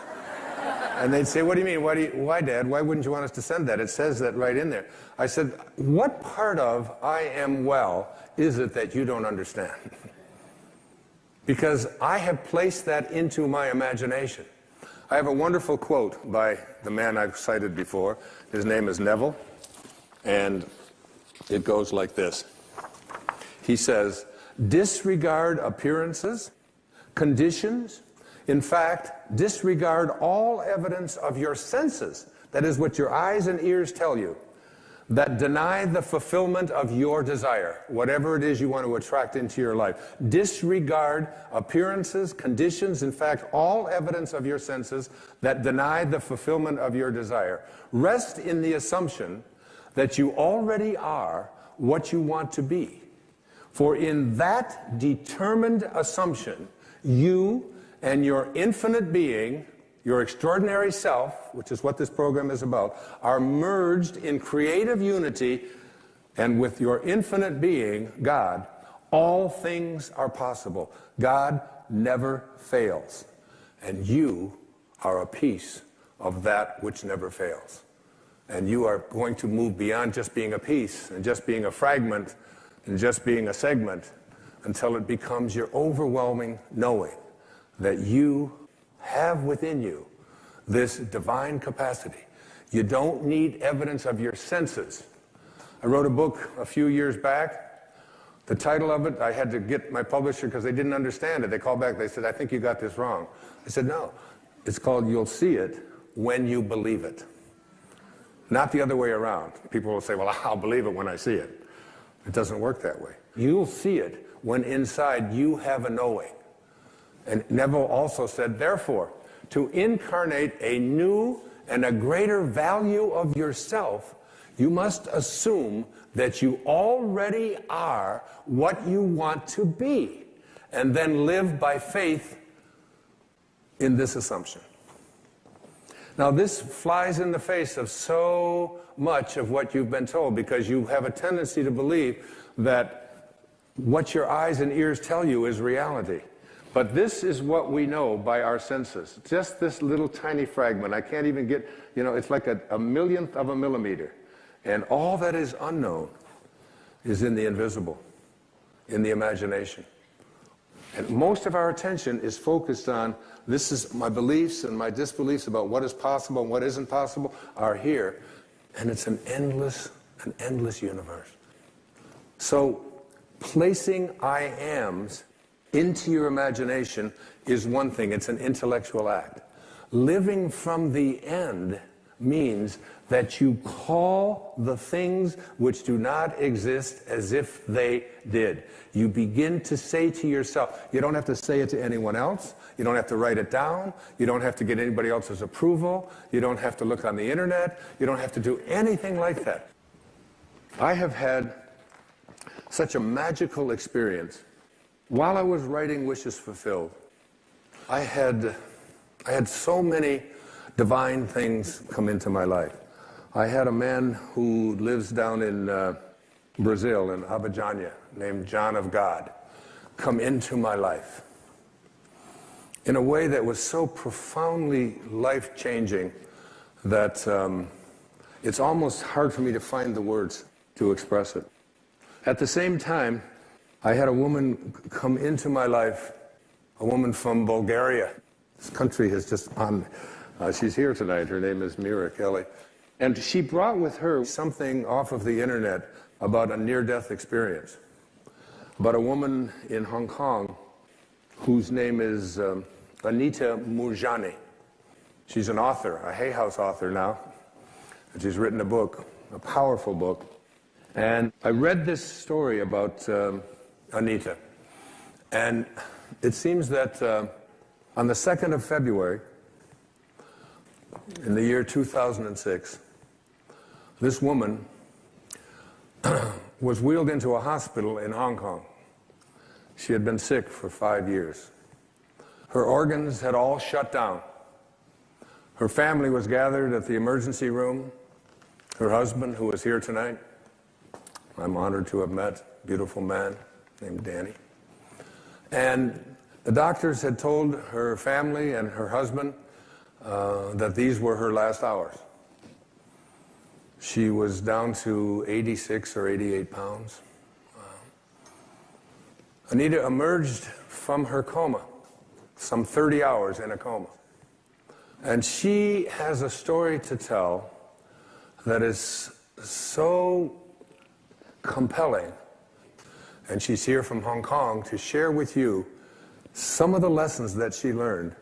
And they'd say, what do you mean? Why, Dad? Why wouldn't you want us to send that? It says that right in there. I said, what part of I am well is it that you don't understand? Because I have placed that into my imagination. I have a wonderful quote by the man I've cited before. His name is Neville, and it goes like this. He says, disregard appearances, conditions. In fact, disregard all evidence of your senses, that is what your eyes and ears tell you, that deny the fulfillment of your desire, whatever it is you want to attract into your life. Disregard appearances, conditions, in fact, all evidence of your senses that deny the fulfillment of your desire. Rest in the assumption that you already are what you want to be. For in that determined assumption, you and your infinite being, your extraordinary self, which is what this program is about, are merged in creative unity, and with your infinite being, God, all things are possible. God never fails, and you are a piece of that which never fails. And you are going to move beyond just being a piece and just being a fragment and just being a segment until it becomes your overwhelming knowing that you have within you this divine capacity. You don't need evidence of your senses. I wrote a book a few years back. The title of it, I had to get my publisher because they didn't understand it. They called back, they said, I think you got this wrong. I said, no, it's called You'll See It When You Believe It. Not the other way around. People will say, well, I'll believe it when I see it. It doesn't work that way. You'll see it when inside you have a knowing. And Neville also said, therefore, to incarnate a new and a greater value of yourself, you must assume that you already are what you want to be, and then live by faith in this assumption. Now, this flies in the face of so much of what you've been told, because you have a tendency to believe that what your eyes and ears tell you is reality. But this is what we know by our senses. Just this little tiny fragment. I can't even get, it's like a millionth of a millimeter. And all that is unknown is in the invisible, in the imagination. And most of our attention is focused on, this is my beliefs and my disbeliefs about what is possible and what isn't possible are here. And it's an endless universe. So placing I ams into your imagination is one thing. It's an intellectual act. Living from the end means that you call the things which do not exist as if they did. You begin to say to yourself, you don't have to say it to anyone else, you don't have to write it down, you don't have to get anybody else's approval, you don't have to look on the internet, you don't have to do anything like that. I have had such a magical experience. While I was writing Wishes Fulfilled, I had so many divine things come into my life. I had a man who lives down in Brazil, in Abidjan, named John of God, come into my life in a way that was so profoundly life-changing that it's almost hard for me to find the words to express it. At the same time, I had a woman come into my life, a woman from Bulgaria. This country has just she's here tonight. Her name is Mira Kelly. And she brought with her something off of the internet about a near-death experience, about a woman in Hong Kong whose name is Anita Moorjani. She's an author, a Hay House author now, and she's written a book, a powerful book. And I read this story about Anita, and it seems that on the 2nd of February, in the year 2006, this woman was wheeled into a hospital in Hong Kong. She had been sick for 5 years. Her organs had all shut down. Her family was gathered at the emergency room. Her husband, who was here tonight, I'm honored to have met, a beautiful man named Danny. And the doctors had told her family and her husband that these were her last hours. She was down to 86 or 88 pounds. Anita emerged from her coma, some 30 hours in a coma. And she has a story to tell that is so compelling. And she's here from Hong Kong to share with you some of the lessons that she learned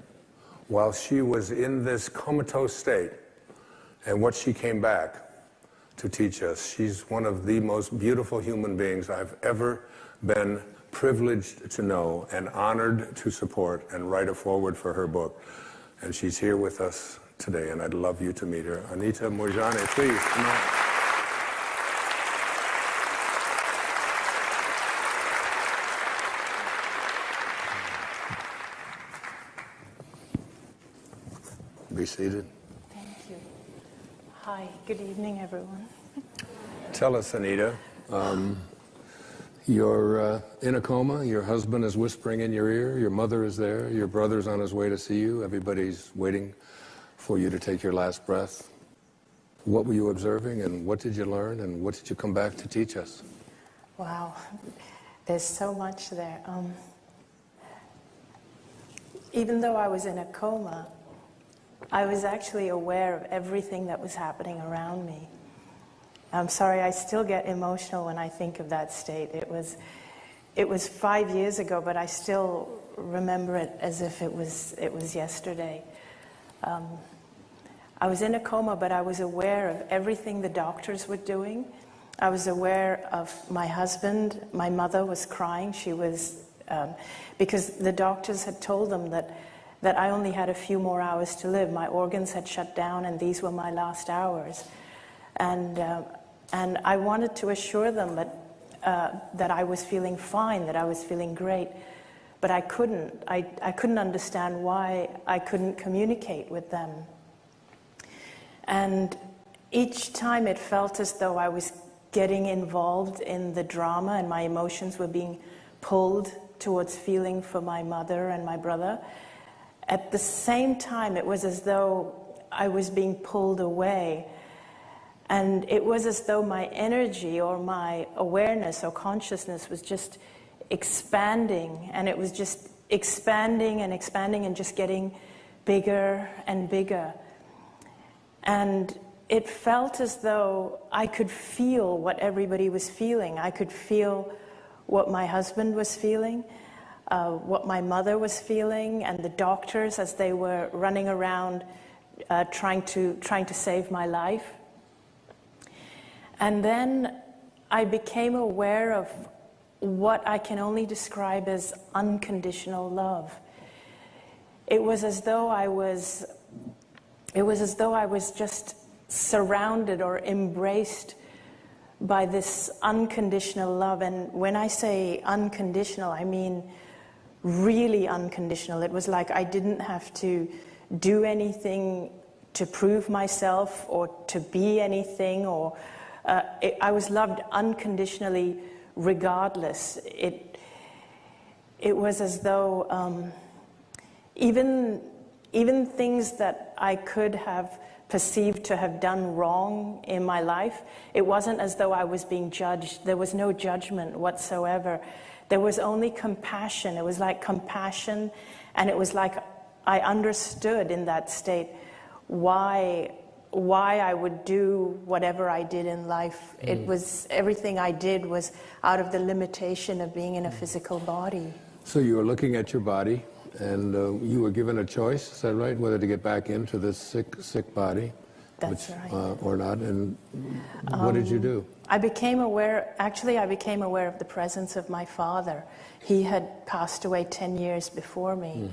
while she was in this comatose state and what she came back to teach us. She's one of the most beautiful human beings I've ever been privileged to know and honored to support and write a foreword for her book. And she's here with us today, and I'd love you to meet her. Anita Moorjani, please come on. Be seated. Thank you. Hi, good evening, everyone. Tell us, Anita, you're in a coma, your husband is whispering in your ear, your mother is there, your brother's on his way to see you, everybody's waiting for you to take your last breath. What were you observing, and what did you learn, and what did you come back to teach us? Wow, there's so much there. Even though I was in a coma, I was actually aware of everything that was happening around me. I'm sorry, I still get emotional when I think of that state. It was 5 years ago, but I still remember it as if it was yesterday. I was in a coma, but I was aware of everything the doctors were doing. I was aware of my husband. My mother was crying. She was, because the doctors had told them that I only had a few more hours to live. My organs had shut down, and these were my last hours. And I wanted to assure them that I was feeling fine, that I was feeling great, but I couldn't. I couldn't understand why I couldn't communicate with them. And each time it felt as though I was getting involved in the drama and my emotions were being pulled towards feeling for my mother and my brother. At the same time, it was as though I was being pulled away. And it was as though my energy or my awareness or consciousness was just expanding. And it was just expanding and expanding and just getting bigger and bigger. And it felt as though I could feel what everybody was feeling. I could feel what my husband was feeling, what my mother was feeling, and the doctors as they were running around trying to save my life. And then I became aware of what I can only describe as unconditional love. It was as though I was just surrounded or embraced by this unconditional love. And when I say unconditional, I mean really unconditional. It was like I didn't have to do anything to prove myself or to be anything, or I was loved unconditionally regardless. It was as though even things that I could have perceived to have done wrong in my life, it wasn't as though I was being judged. There was no judgment whatsoever. There was only compassion. It was like compassion, and it was like I understood in that state why I would do whatever I did in life. It was, everything I did was out of the limitation of being in a physical body. So you were looking at your body, and you were given a choice, is that right? Whether to get back into this sick body, That's right. Or not. And what did you do? I became aware of the presence of my father. He had passed away 10 years before me.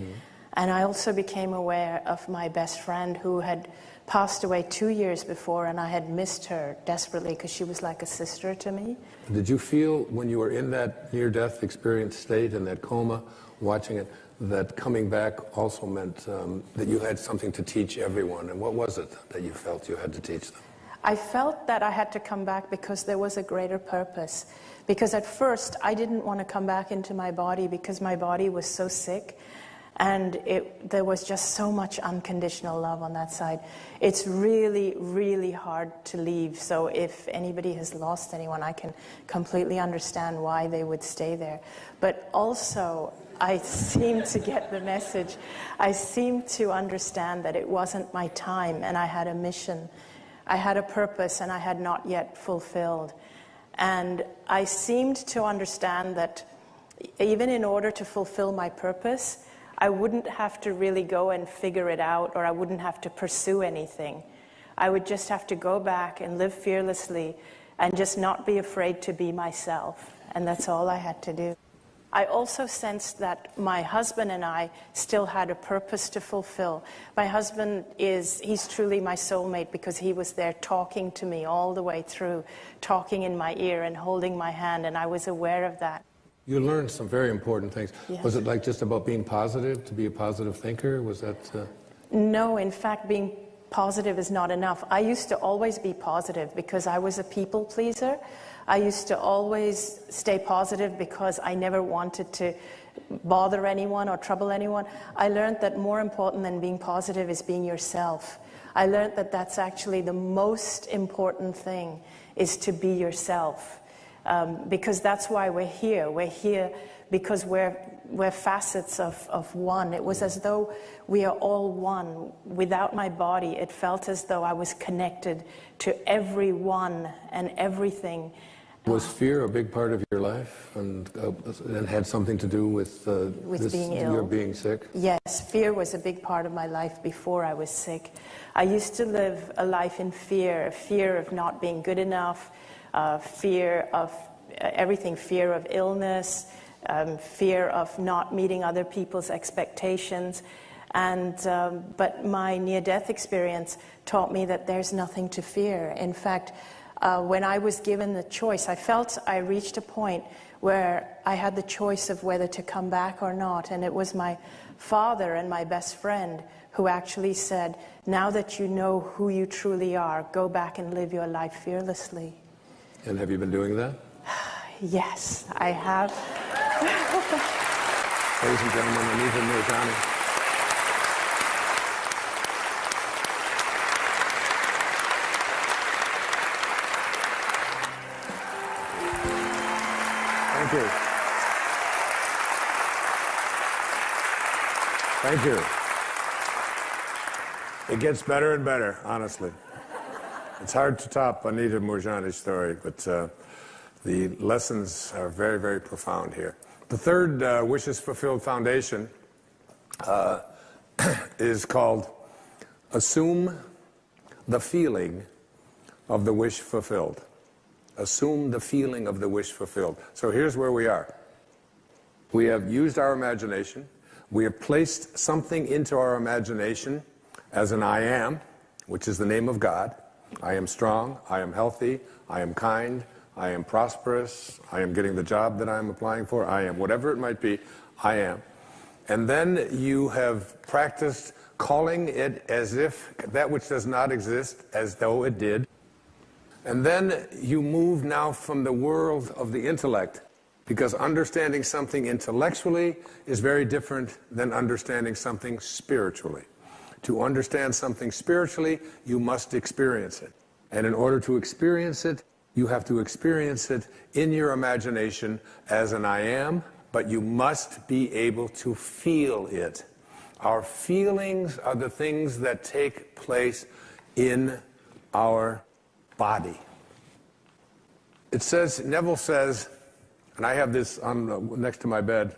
And I also became aware of my best friend who had passed away 2 years before, and I had missed her desperately because she was like a sister to me. Did you feel when you were in that near-death experience state, in that coma, watching it, that coming back also meant that you had something to teach everyone? And what was it that you felt you had to teach them? I felt that I had to come back because there was a greater purpose. Because at first, I didn't want to come back into my body because my body was so sick. And there was just so much unconditional love on that side. It's really, really hard to leave. So if anybody has lost anyone, I can completely understand why they would stay there. But also, I seem to get the message. I seem to understand that it wasn't my time, and I had a mission. I had a purpose, and I had not yet fulfilled. And I seemed to understand that even in order to fulfill my purpose, I wouldn't have to really go and figure it out, or I wouldn't have to pursue anything. I would just have to go back and live fearlessly and just not be afraid to be myself. And that's all I had to do. I also sensed that my husband and I still had a purpose to fulfill. My husband he's truly my soulmate because he was there talking to me all the way through, talking in my ear and holding my hand, and I was aware of that. You learned some very important things. Yes. Was it like just about being positive, to be a positive thinker? Was that... No, in fact, being positive is not enough. I used to always be positive because I was a people pleaser. I used to always stay positive because I never wanted to bother anyone or trouble anyone. I learned that more important than being positive is being yourself. I learned that that's actually the most important thing, is to be yourself. Because that's why we're here. We're here because we're facets of one. It was as though we are all one. Without my body, it felt as though I was connected to everyone and everything. Was fear a big part of your life, and had something to do with being ill? Your being sick? Yes, fear was a big part of my life before I was sick. I used to live a life in fear of not being good enough, fear of everything, fear of illness, fear of not meeting other people's expectations. And but my near-death experience taught me that there's nothing to fear. In fact, when I was given the choice, I felt I reached a point where I had the choice of whether to come back or not. And it was my father and my best friend who actually said, now that you know who you truly are, go back and live your life fearlessly. And have you been doing that? Yes, I have. Ladies and gentlemen, Anita Mirjani. Thank you. Thank you. It gets better and better, honestly. It's hard to top Anita Mirjani's story, but the lessons are very, very profound here. The third Wishes Fulfilled Foundation is called Assume the Feeling of the Wish Fulfilled. Assume the feeling of the wish fulfilled. So here's where we are. We have used our imagination. We have placed something into our imagination as an I am, which is the name of God. I am strong. I am healthy. I am kind. I am prosperous. I am getting the job that I'm applying for. I am whatever it might be. I am. And then you have practiced calling it as if that which does not exist as though it did. And then you move now from the world of the intellect, because understanding something intellectually is very different than understanding something spiritually. To understand something spiritually, you must experience it. And in order to experience it, you have to experience it in your imagination as an I am, but you must be able to feel it. Our feelings are the things that take place in our body. It says, Neville says, and I have this on next to my bed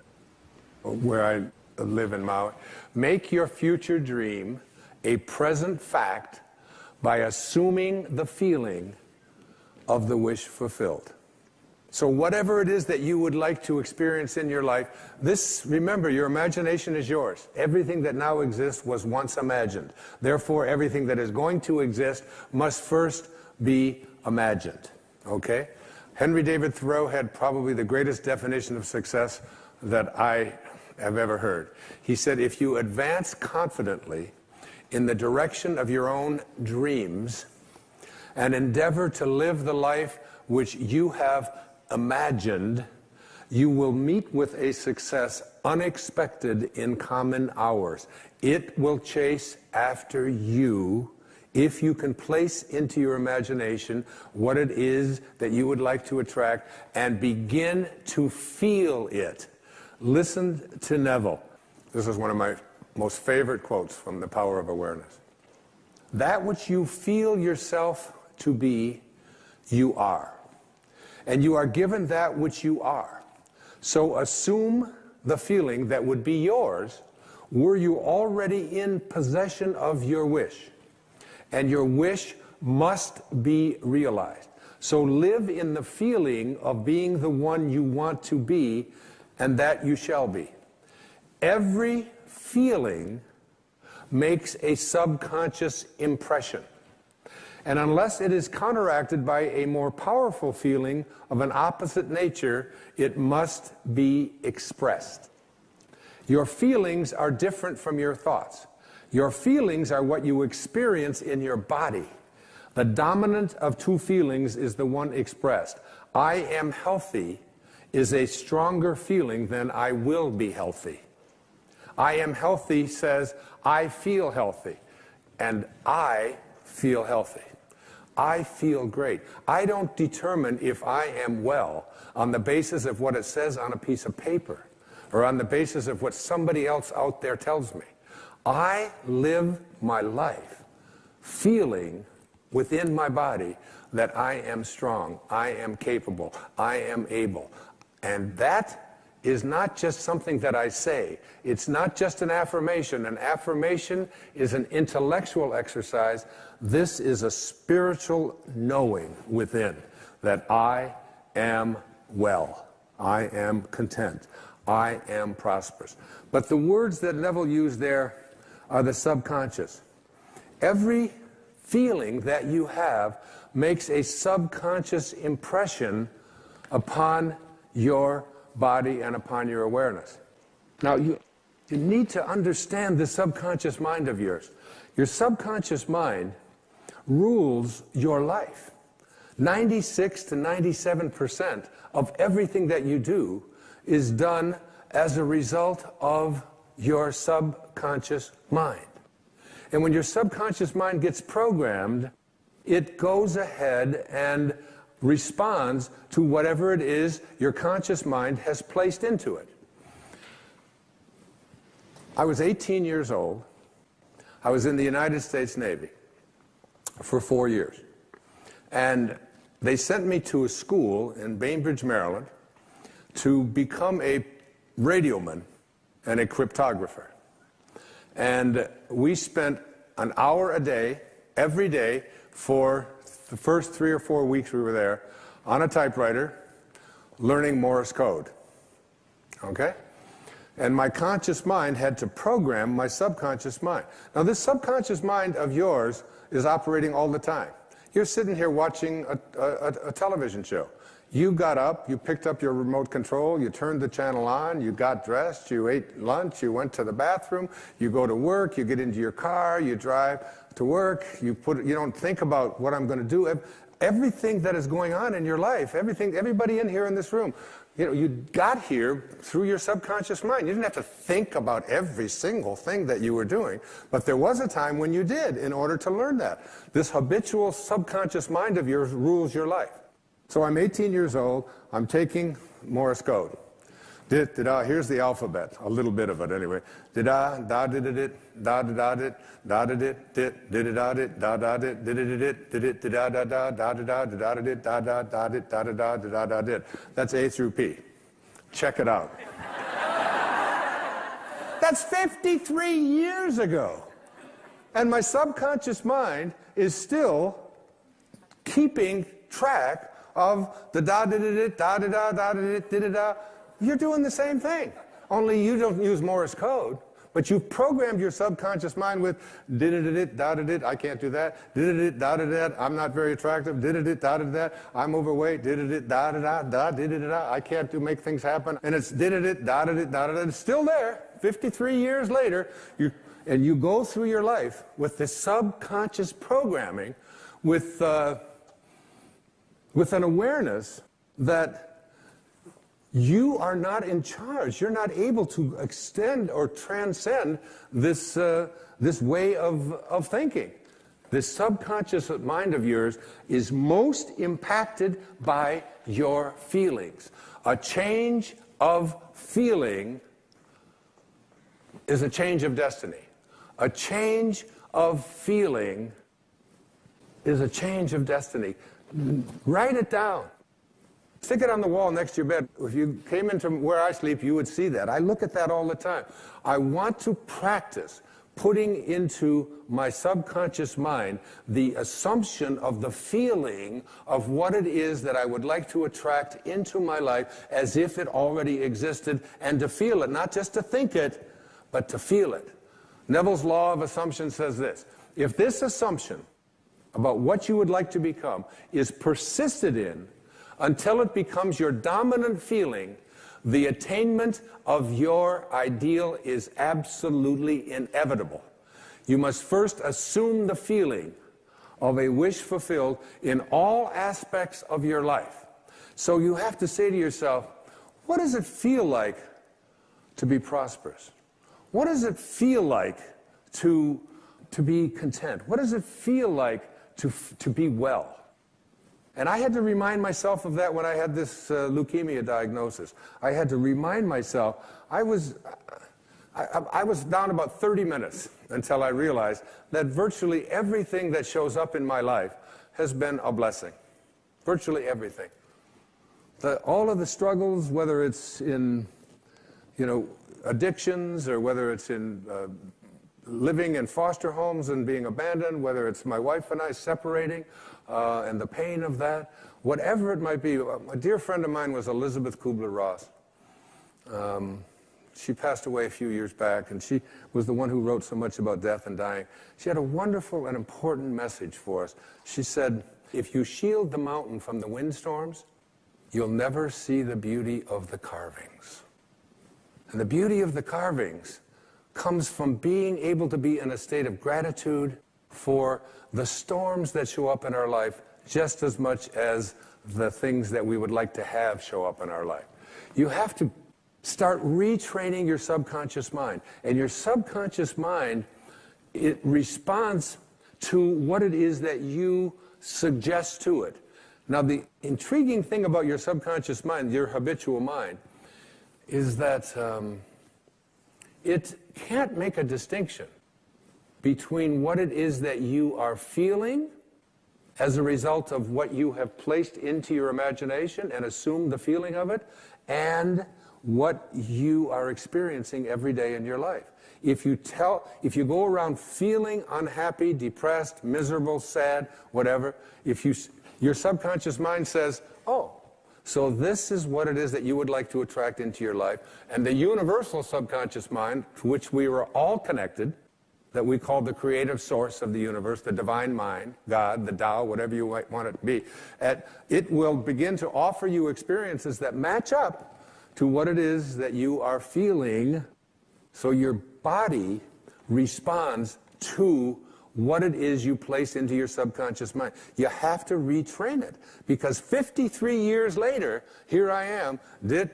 where I live in Maui, make your future dream a present fact by assuming the feeling of the wish fulfilled. So whatever it is that you would like to experience in your life, remember, your imagination is yours. Everything that now exists was once imagined. Therefore, everything that is going to exist must first be imagined. Okay? Henry David Thoreau had probably the greatest definition of success that I have ever heard. He said, if you advance confidently in the direction of your own dreams and endeavor to live the life which you have imagined, you will meet with a success unexpected in common hours. It will chase after you if you can place into your imagination what it is that you would like to attract and begin to feel it. Listen to Neville. This is one of my most favorite quotes from The Power of Awareness. That which you feel yourself to be, you are. And you are given that which you are. So assume the feeling that would be yours were you already in possession of your wish. And your wish must be realized. So live in the feeling of being the one you want to be, and that you shall be. Every feeling makes a subconscious impression. And unless it is counteracted by a more powerful feeling of an opposite nature, it must be expressed. Your feelings are different from your thoughts. Your feelings are what you experience in your body. The dominant of two feelings is the one expressed. I am healthy is a stronger feeling than I will be healthy. I am healthy says I feel healthy, and I feel healthy. I feel great. I don't determine if I am well on the basis of what it says on a piece of paper or on the basis of what somebody else out there tells me. I live my life feeling within my body that I am strong, I am capable, I am able. And that is not just something that I say. It's not just an affirmation. An affirmation is an intellectual exercise. This is a spiritual knowing within that I am well, I am content, I am prosperous. But the words that Neville used there are the subconscious. Every feeling that you have makes a subconscious impression upon your body and upon your awareness. Now, you need to understand the subconscious mind of yours. Your subconscious mind rules your life. 96 to 97% of everything that you do is done as a result of your subconscious mind. And when your subconscious mind gets programmed, it goes ahead and responds to whatever it is your conscious mind has placed into it. I was 18 years old. I was in the United States Navy for 4 years. And they sent me to a school in Bainbridge, Maryland, to become a radioman and a cryptographer. And we spent an hour a day, every day, for the first 3 or 4 weeks we were there, on a typewriter, learning Morse code. Okay? And my conscious mind had to program my subconscious mind. Now, this subconscious mind of yours is operating all the time. You're sitting here watching a television show. You got up, you picked up your remote control, you turned the channel on, you got dressed, you ate lunch, you went to the bathroom, you go to work, you get into your car, you drive to work, you don't think about what I'm going to do. Everything that is going on in your life, everybody in here in this room, you got here through your subconscious mind. You didn't have to think about every single thing that you were doing, but there was a time when you did in order to learn that. This habitual subconscious mind of yours rules your life. So I'm 18 years old, I'm taking Morse code. Here's the alphabet, a little bit of it anyway. Da da did it, da da da da da did da da da da did did da da da da da da da did da da da did da da da da da did. That's A through P. Check it out. That's 53 years ago. And my subconscious mind is still keeping track of the da da da da da da da da da. You're doing the same thing, only you don't use Morse code, but you've programmed your subconscious mind with did da da da. I can't do that. Did da da da. I'm not very attractive. Did da da da. I'm overweight. Did da da da da da. I can't make things happen. And it's did da da da da. It's still there. 53 years later, you go through your life with this subconscious programming, with an awareness that you are not in charge. You're not able to extend or transcend this way of thinking. This subconscious mind of yours is most impacted by your feelings. A change of feeling is a change of destiny. A change of feeling is a change of destiny. Write it down. Stick it on the wall next to your bed. If you came into where I sleep, you would see that. I look at that all the time. I want to practice putting into my subconscious mind the assumption of the feeling of what it is that I would like to attract into my life as if it already existed, and to feel it, not just to think it, but to feel it. Neville's law of assumption says this: if this assumption about what you would like to become is persisted in until it becomes your dominant feeling, the attainment of your ideal is absolutely inevitable. You must first assume the feeling of a wish fulfilled in all aspects of your life. So you have to say to yourself, what does it feel like to be prosperous? What does it feel like to be content? What does it feel like to be well? And I had to remind myself of that when I had this leukemia diagnosis. I had to remind myself. I was down about 30 minutes until I realized that virtually everything that shows up in my life has been a blessing. Virtually everything. All of the struggles, whether it's in, addictions, or whether it's in living in foster homes and being abandoned, whether it's my wife and I separating, and the pain of that, whatever it might be. A dear friend of mine was Elizabeth Kubler-Ross. She passed away a few years back, and she was the one who wrote so much about death and dying. She had a wonderful and important message for us. She said, if you shield the mountain from the windstorms, you'll never see the beauty of the carvings. And the beauty of the carvings comes from being able to be in a state of gratitude for the storms that show up in our life just as much as the things that we would like to have show up in our life. You have to start retraining your subconscious mind. And your subconscious mind, it responds to what it is that you suggest to it. Now, the intriguing thing about your subconscious mind, your habitual mind, is that it can't make a distinction between what it is that you are feeling as a result of what you have placed into your imagination and assumed the feeling of it, and what you are experiencing every day in your life. If you go around feeling unhappy, depressed, miserable, sad, whatever, your subconscious mind says, oh, so this is what it is that you would like to attract into your life. And the universal subconscious mind, to which we are all connected, that we call the creative source of the universe, the divine mind, God, the Tao, whatever you might want it to be, it will begin to offer you experiences that match up to what it is that you are feeling. So your body responds to what it is you place into your subconscious mind. You have to retrain it, because 53 years later, here I am, it's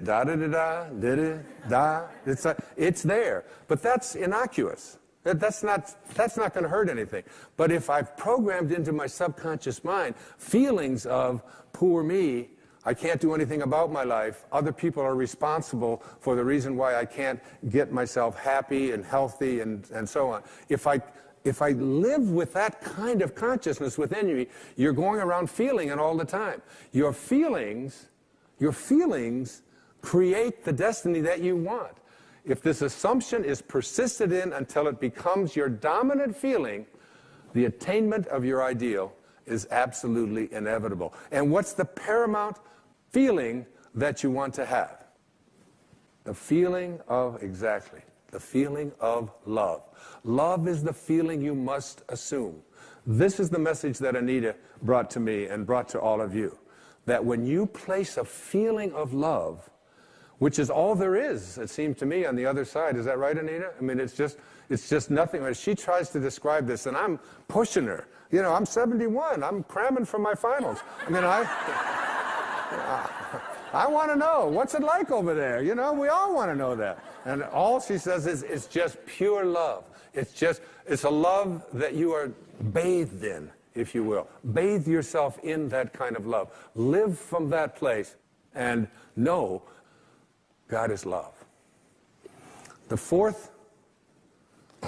there. But that's innocuous. That's not going to hurt anything. But if I've programmed into my subconscious mind feelings of poor me, I can't do anything about my life, other people are responsible for the reason why I can't get myself happy and healthy and so on. If I live with that kind of consciousness within you, you're going around feeling it all the time. Your feelings create the destiny that you want. If this assumption is persisted in until it becomes your dominant feeling, the attainment of your ideal is absolutely inevitable. And what's the paramount feeling that you want to have? The feeling of, exactly, the feeling of love. Love is the feeling you must assume. This is the message that Anita brought to me and brought to all of you. That when you place a feeling of love, which is all there is, it seemed to me, on the other side. Is that right, Anita? I mean, it's just nothing. When she tries to describe this, and I'm pushing her. You know, I'm 71. I'm cramming for my finals. I mean, I want to know, what's it like over there? You know, we all want to know that. And all she says is, it's just pure love. It's a love that you are bathed in, if you will. Bathe yourself in that kind of love. Live from that place and know God is love. The fourth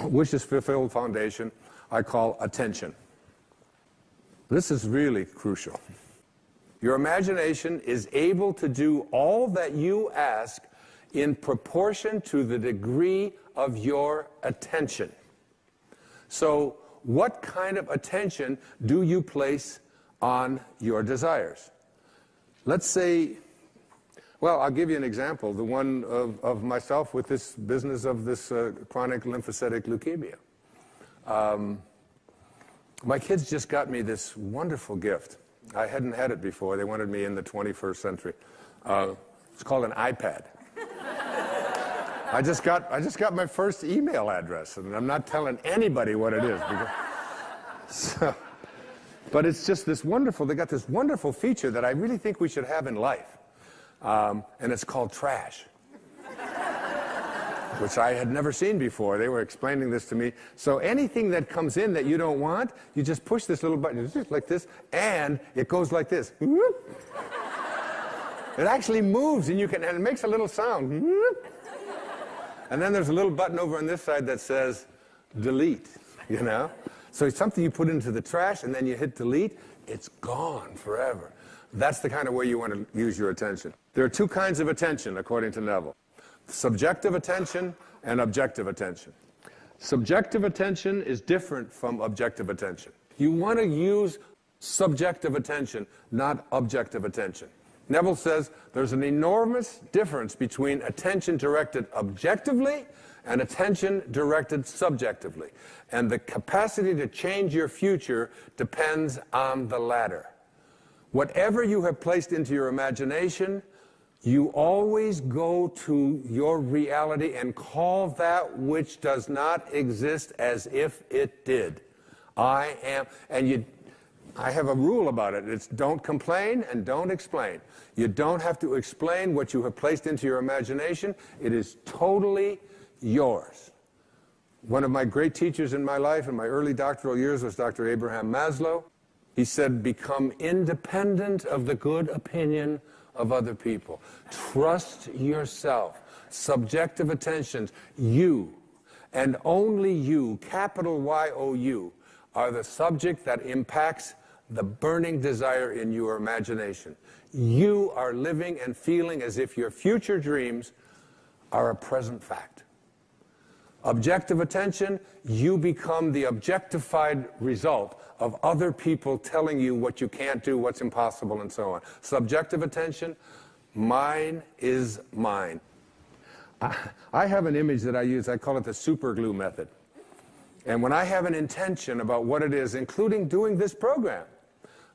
wishes fulfilled foundation I call attention. This is really crucial. Your imagination is able to do all that you ask in proportion to the degree of your attention. So, what kind of attention do you place on your desires? Let's say, well, I'll give you an example, the one of myself with this business of this chronic lymphocytic leukemia. My kids just got me this wonderful gift. I hadn't had it before. They wanted me in the 21st century. It's called an iPad. I just got my first email address, and I'm not telling anybody what it is. But it's just this wonderful, they got this wonderful feature that I really think we should have in life. And it's called trash, which I had never seen before. They were explaining this to me. So anything that comes in that you don't want, you just push this little button, just like this, and it goes like this. It actually moves, and it makes a little sound. And then there's a little button over on this side that says delete, you know? So it's something you put into the trash, and then you hit delete, it's gone forever. That's the kind of way you want to use your attention. There are two kinds of attention, according to Neville. Subjective attention and objective attention. Subjective attention is different from objective attention. You want to use subjective attention, not objective attention. Neville says there's an enormous difference between attention directed objectively and attention directed subjectively. And the capacity to change your future depends on the latter. Whatever you have placed into your imagination, you always go to your reality and call that which does not exist as if it did. I am, and I have a rule about it. It's don't complain and don't explain. You don't have to explain what you have placed into your imagination. It is totally yours. One of my great teachers in my life in my early doctoral years was Dr. Abraham Maslow. He said, become independent of the good opinion of other people. Trust yourself. Subjective attentions. You, and only you, capital Y-O-U, are the subject that impacts the burning desire in your imagination. You are living and feeling as if your future dreams are a present fact. Objective attention, you become the objectified result of other people telling you what you can't do, what's impossible, and so on. Subjective attention, mine is mine. I have an image that I use, I call it the super glue method. And when I have an intention about what it is, including doing this program,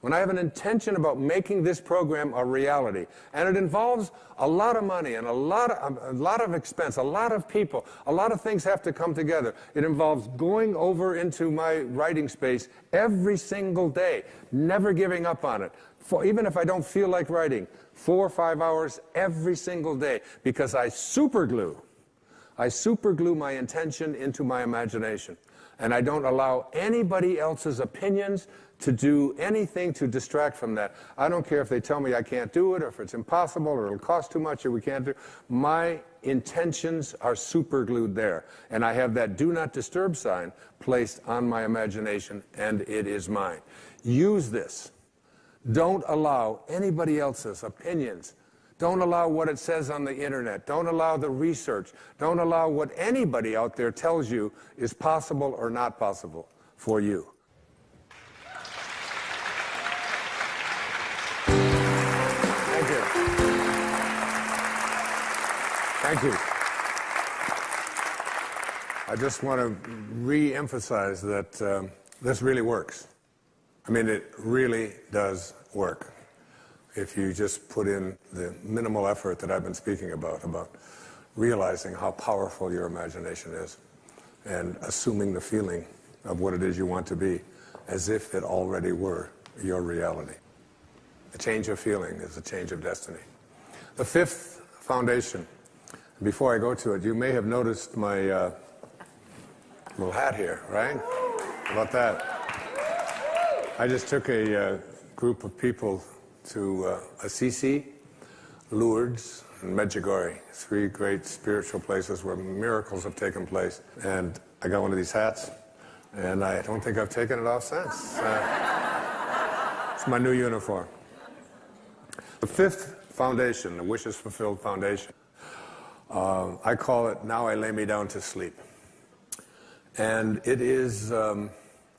when I have an intention about making this program a reality, and it involves a lot of money and a lot of expense, a lot of people, a lot of things have to come together. It involves going over into my writing space every single day, never giving up on it. Even if I don't feel like writing, 4 or 5 hours every single day, because I superglue my intention into my imagination. And I don't allow anybody else's opinions to do anything to distract from that. I don't care if they tell me I can't do it, or if it's impossible, or it'll cost too much, or we can't do it. My intentions are superglued there. And I have that do not disturb sign placed on my imagination, and it is mine. Use this. Don't allow anybody else's opinions. Don't allow what it says on the internet. Don't allow the research. Don't allow what anybody out there tells you is possible or not possible for you. Thank you. Thank you. I just want to re-emphasize that this really works. I mean, it really does work. If you just put in the minimal effort that I've been speaking about realizing how powerful your imagination is and assuming the feeling of what it is you want to be as if it already were your reality. A change of feeling is a change of destiny. The fifth foundation, before I go to it, you may have noticed my little hat here, right? How about that? I just took a group of people to Assisi, Lourdes, and Medjugorje, 3 great spiritual places where miracles have taken place. And I got one of these hats, and I don't think I've taken it off since. It's my new uniform. The fifth foundation, the Wishes Fulfilled Foundation, I call it Now I Lay Me Down to Sleep. And it is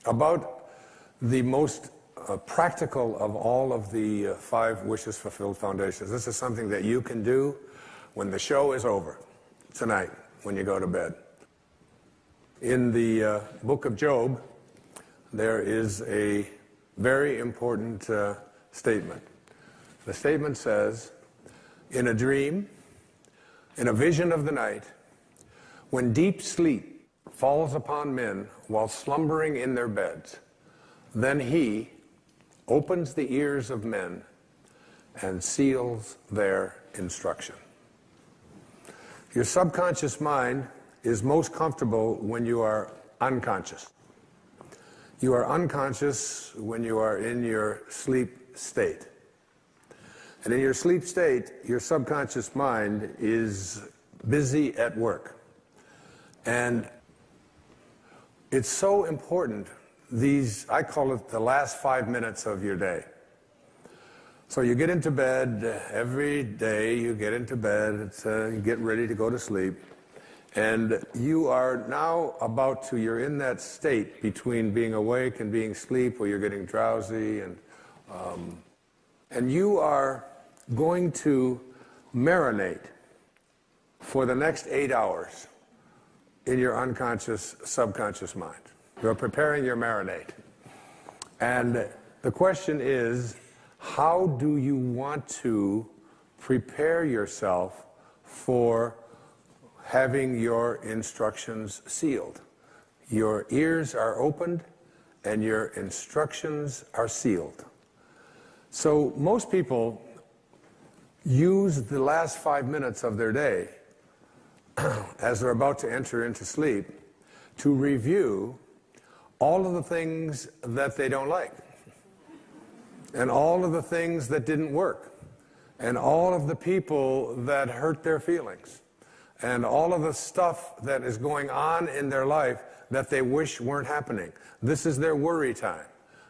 about the most practical of all of the 5 Wishes Fulfilled Foundations. This is something that you can do when the show is over, tonight, when you go to bed. In the book of Job, there is a very important statement. The statement says, in a dream, in a vision of the night, when deep sleep falls upon men while slumbering in their beds, then he opens the ears of men and seals their instruction. Your subconscious mind is most comfortable when you are unconscious. You are unconscious when you are in your sleep state. And in your sleep state, your subconscious mind is busy at work. And it's so important, I call it the last 5 minutes of your day. So you get into bed, every day you get into bed, you get ready to go to sleep, and you are now you're in that state between being awake and being asleep, where you're getting drowsy, and you are going to marinate for the next 8 hours in your unconscious, subconscious mind. You're preparing your marinade. And the question is, how do you want to prepare yourself for having your instructions sealed? Your ears are opened and your instructions are sealed. So most people use the last 5 minutes of their day as they're about to enter into sleep to review all of the things that they don't like, and all of the things that didn't work, and all of the people that hurt their feelings, and all of the stuff that is going on in their life that they wish weren't happening. This is their worry time.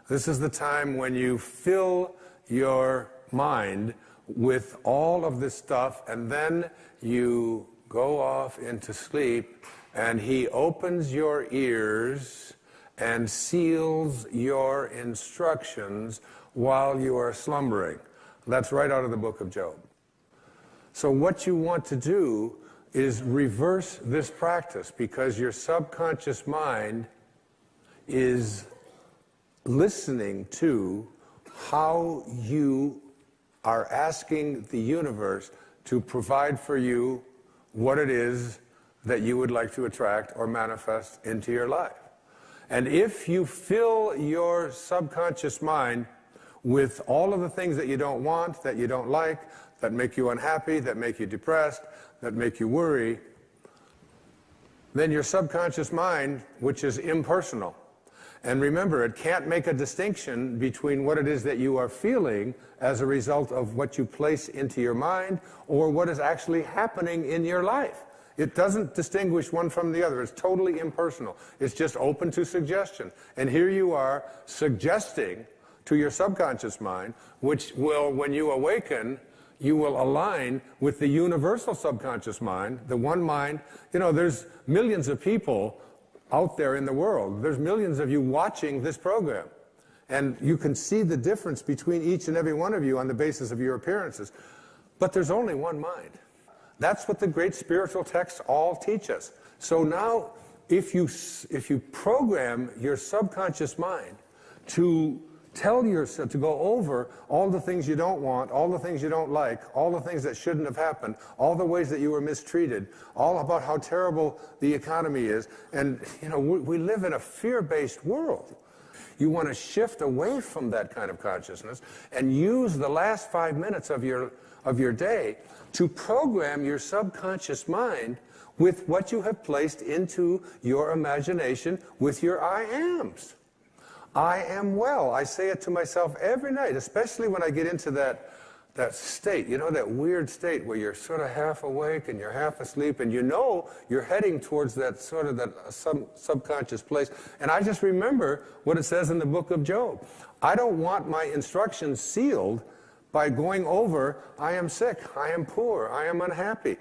This is the time when you fill your mind with all of this stuff, and then you go off into sleep, and he opens your ears and seals your instructions while you are slumbering. That's right out of the book of Job. So what you want to do is reverse this practice, because your subconscious mind is listening to how you are asking the universe to provide for you what it is that you would like to attract or manifest into your life. And if you fill your subconscious mind with all of the things that you don't want, that you don't like, that make you unhappy, that make you depressed, that make you worry, then your subconscious mind, which is impersonal, and remember, it can't make a distinction between what it is that you are feeling as a result of what you place into your mind or what is actually happening in your life. It doesn't distinguish one from the other. It's totally impersonal. It's just open to suggestion. And here you are suggesting to your subconscious mind, which will, when you awaken, you will align with the universal subconscious mind, the one mind. You know, there's millions of people out there in the world. There's millions of you watching this program. And you can see the difference between each and every one of you on the basis of your appearances. But there's only one mind. That's what the great spiritual texts all teach us. So now, if you program your subconscious mind to tell yourself, to go over all the things you don't want, all the things you don't like, all the things that shouldn't have happened, all the ways that you were mistreated, all about how terrible the economy is. And, you know, we live in a fear-based world. You want to shift away from that kind of consciousness and use the last 5 minutes of your day to program your subconscious mind with what you have placed into your imagination with your I ams. I am well. I say it to myself every night, especially when I get into that state, you know, that weird state where you're sort of half awake and you're half asleep, and you know you're heading towards that sort of that subconscious place. And I just remember what it says in the book of Job. I don't want my instructions sealed by going over, I am sick, I am poor, I am unhappy.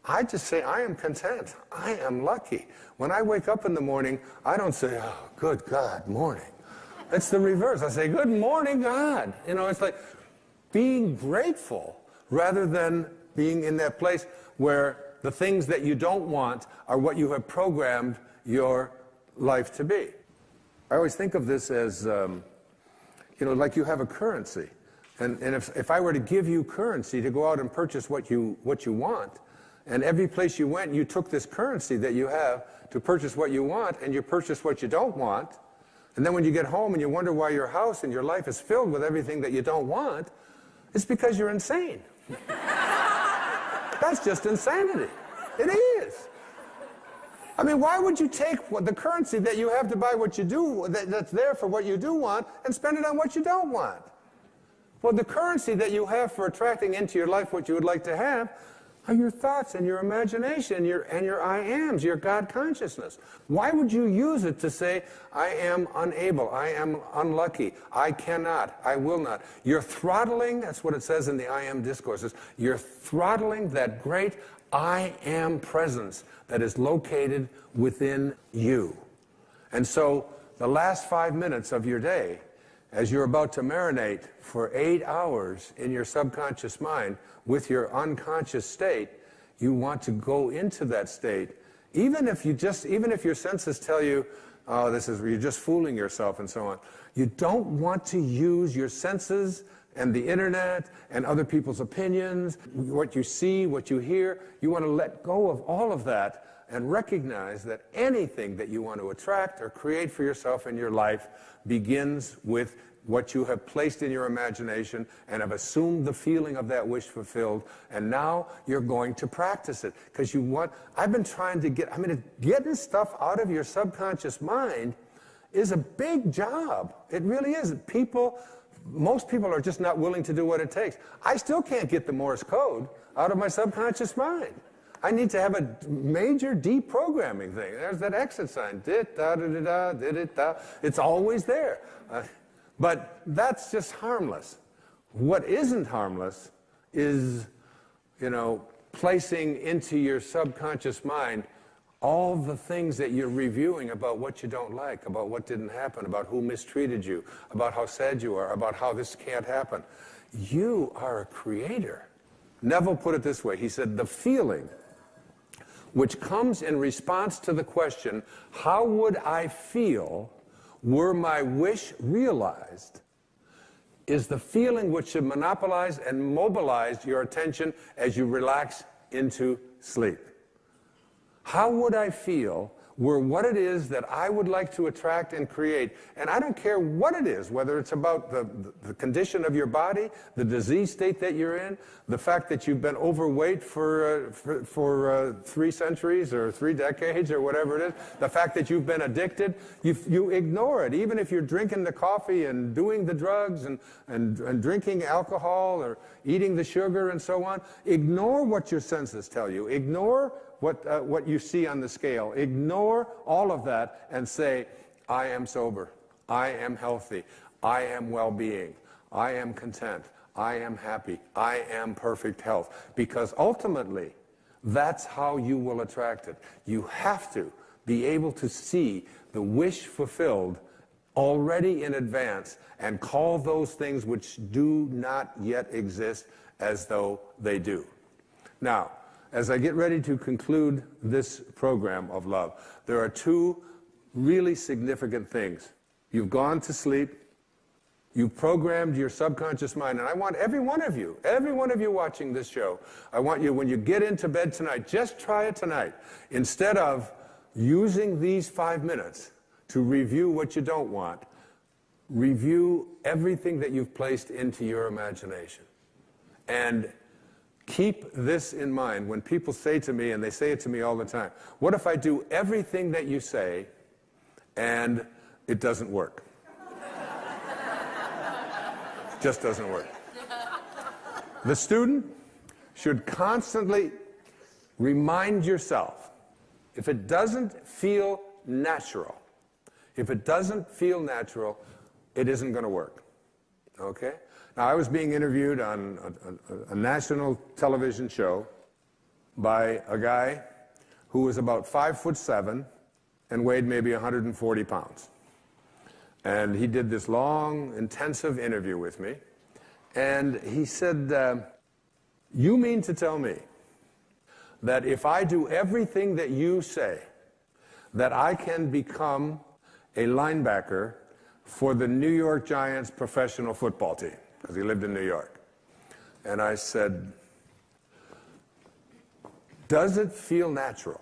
I just say, I am content, I am lucky. When I wake up in the morning, I don't say, oh, good God, morning. It's the reverse. I say, good morning, God. You know, it's like being grateful rather than being in that place where the things that you don't want are what you have programmed your life to be. I always think of this as, you know, like you have a currency. And if I were to give you currency to go out and purchase what you want, and every place you went, you took this currency that you have to purchase what you want, and you purchase what you don't want, and then when you get home and you wonder why your house and your life is filled with everything that you don't want, it's because you're insane. That's just insanity. It is. I mean, why would you take the currency that you have to buy what you do, that's there for what you do want, and spend it on what you don't want? Well, the currency that you have for attracting into your life what you would like to have are your thoughts and your imagination and your I ams, your God consciousness. Why would you use it to say, I am unable, I am unlucky, I cannot, I will not? You're throttling, that's what it says in the I am discourses, you're throttling that great I am presence that is located within you. And so the last 5 minutes of your day, as you're about to marinate for 8 hours in your subconscious mind with your unconscious state, you want to go into that state. Even if your senses tell you, oh, you're just fooling yourself and so on. You don't want to use your senses and the internet and other people's opinions, what you see, what you hear. You want to let go of all of that and recognize that anything that you want to attract or create for yourself in your life begins with what you have placed in your imagination and have assumed the feeling of that wish fulfilled, and now you're going to practice it. Because I've been trying to getting stuff out of your subconscious mind is a big job. It really is. Most people are just not willing to do what it takes. I still can't get the Morse code out of my subconscious mind. I need to have a major deprogramming thing. There's that exit sign. It's always there. But that's just harmless. What isn't harmless is, placing into your subconscious mind all the things that you're reviewing about what you don't like, about what didn't happen, about who mistreated you, about how sad you are, about how this can't happen. You are a creator. Neville put it this way. He said, the feeling which comes in response to the question, how would I feel were my wish realized, is the feeling which should monopolize and mobilize your attention as you relax into sleep. How would I feel were what it is that I would like to attract and create? And I don't care what it is, whether it's about the condition of your body, the disease state that you're in, the fact that you've been overweight for 3 centuries or 3 decades or whatever it is, the fact that you've been addicted, you ignore it. Even if you're drinking the coffee and doing the drugs and drinking alcohol or eating the sugar and so on, ignore what your senses tell you. Ignore what you see on the scale. Ignore all of that and say, I am sober, I am healthy, I am well-being, I am content, I am happy, I am perfect health. Because ultimately, that's how you will attract it. You have to be able to see the wish fulfilled already in advance and call those things which do not yet exist as though they do. Now, as I get ready to conclude this program of love, there are 2 really significant things. You've gone to sleep, you've programmed your subconscious mind, and I want every one of you watching this show, I want you, when you get into bed tonight, just try it tonight. Instead of using these 5 minutes to review what you don't want, review everything that you've placed into your imagination. And keep this in mind when people say to me, and they say it to me all the time, what if I do everything that you say and it doesn't work? It just doesn't work. The student should constantly remind yourself, if it doesn't feel natural, it isn't going to work. Okay? Now, I was being interviewed on a national television show by a guy who was about 5'7" and weighed maybe 140 pounds. And he did this long, intensive interview with me. And he said, you mean to tell me that if I do everything that you say, that I can become a linebacker for the New York Giants professional football team? Because he lived in New York. And I said, does it feel natural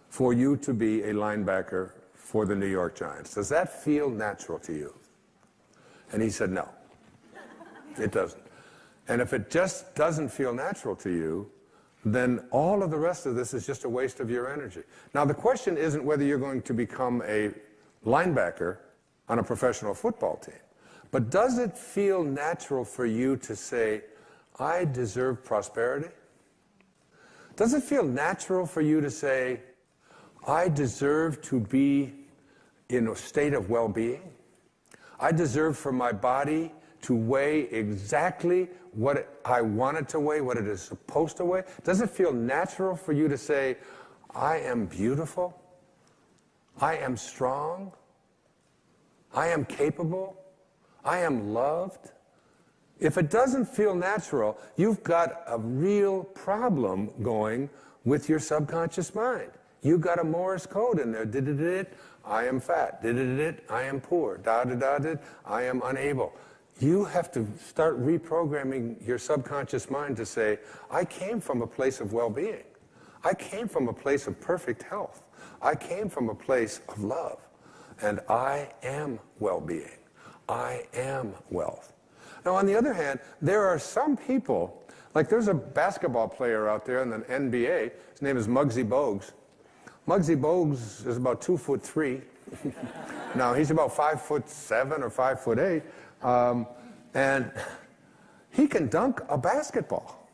for you to be a linebacker for the New York Giants? Does that feel natural to you? And he said, no, it doesn't. And if it just doesn't feel natural to you, then all of the rest of this is just a waste of your energy. Now, the question isn't whether you're going to become a linebacker on a professional football team. But does it feel natural for you to say, I deserve prosperity? Does it feel natural for you to say, I deserve to be in a state of well-being? I deserve for my body to weigh exactly what I want it to weigh, what it is supposed to weigh? Does it feel natural for you to say, I am beautiful, I am strong, I am capable, I am loved? If it doesn't feel natural, you've got a real problem going with your subconscious mind. You've got a Morse code in there. Did-did-did, I am fat. Did-did-did, I am poor. Da-da-da-did, I am unable. You have to start reprogramming your subconscious mind to say, I came from a place of well-being. I came from a place of perfect health. I came from a place of love. And I am well-being. I am wealth. Now, on the other hand, there are some people, like there's a basketball player out there in the NBA. His name is Muggsy Bogues. Muggsy Bogues is about 2'3". Now, he's about 5'7" or 5'8". And he can dunk a basketball.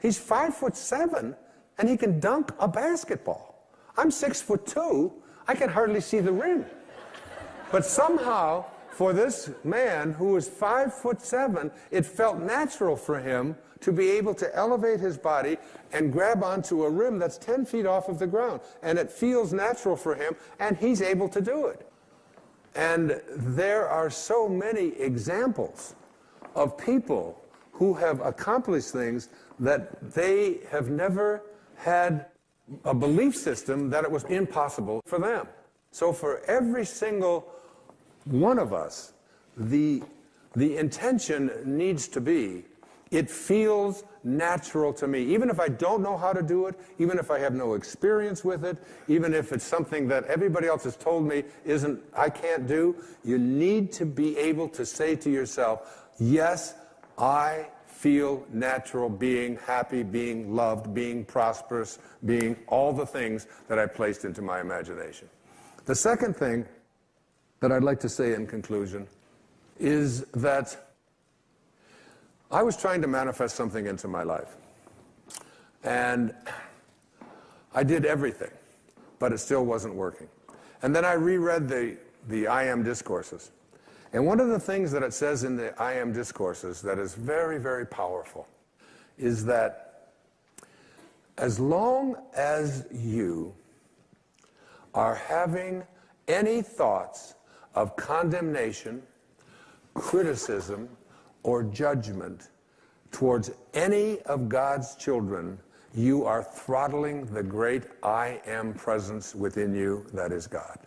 He's 5'7", and he can dunk a basketball. I'm 6'2". I can hardly see the rim. But somehow, for this man who was 5'7", it felt natural for him to be able to elevate his body and grab onto a rim that's 10 feet off of the ground. And it feels natural for him, and he's able to do it. And there are so many examples of people who have accomplished things that they have never had a belief system that it was impossible for them. So for every single one of us, the intention needs to be, it feels natural to me. Even if I don't know how to do it, even if I have no experience with it, even if it's something that everybody else has told me I can't do, you need to be able to say to yourself, yes, I feel natural being happy, being loved, being prosperous, being all the things that I placed into my imagination. The second thing that I'd like to say in conclusion is that I was trying to manifest something into my life. And I did everything, but it still wasn't working. And then I reread the I Am discourses. And one of the things that it says in the I Am discourses that is very, very powerful is that as long as you are having any thoughts of condemnation, criticism, or judgment towards any of God's children, you are throttling the great I Am presence within you that is God.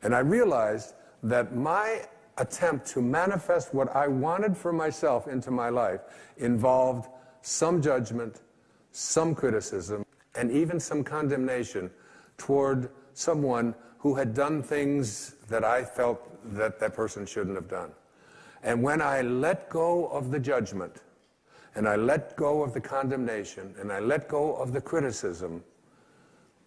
And I realized that my attempt to manifest what I wanted for myself into my life involved some judgment, some criticism, and even some condemnation toward someone who had done things that I felt that that person shouldn't have done. And when I let go of the judgment, and I let go of the condemnation, and I let go of the criticism,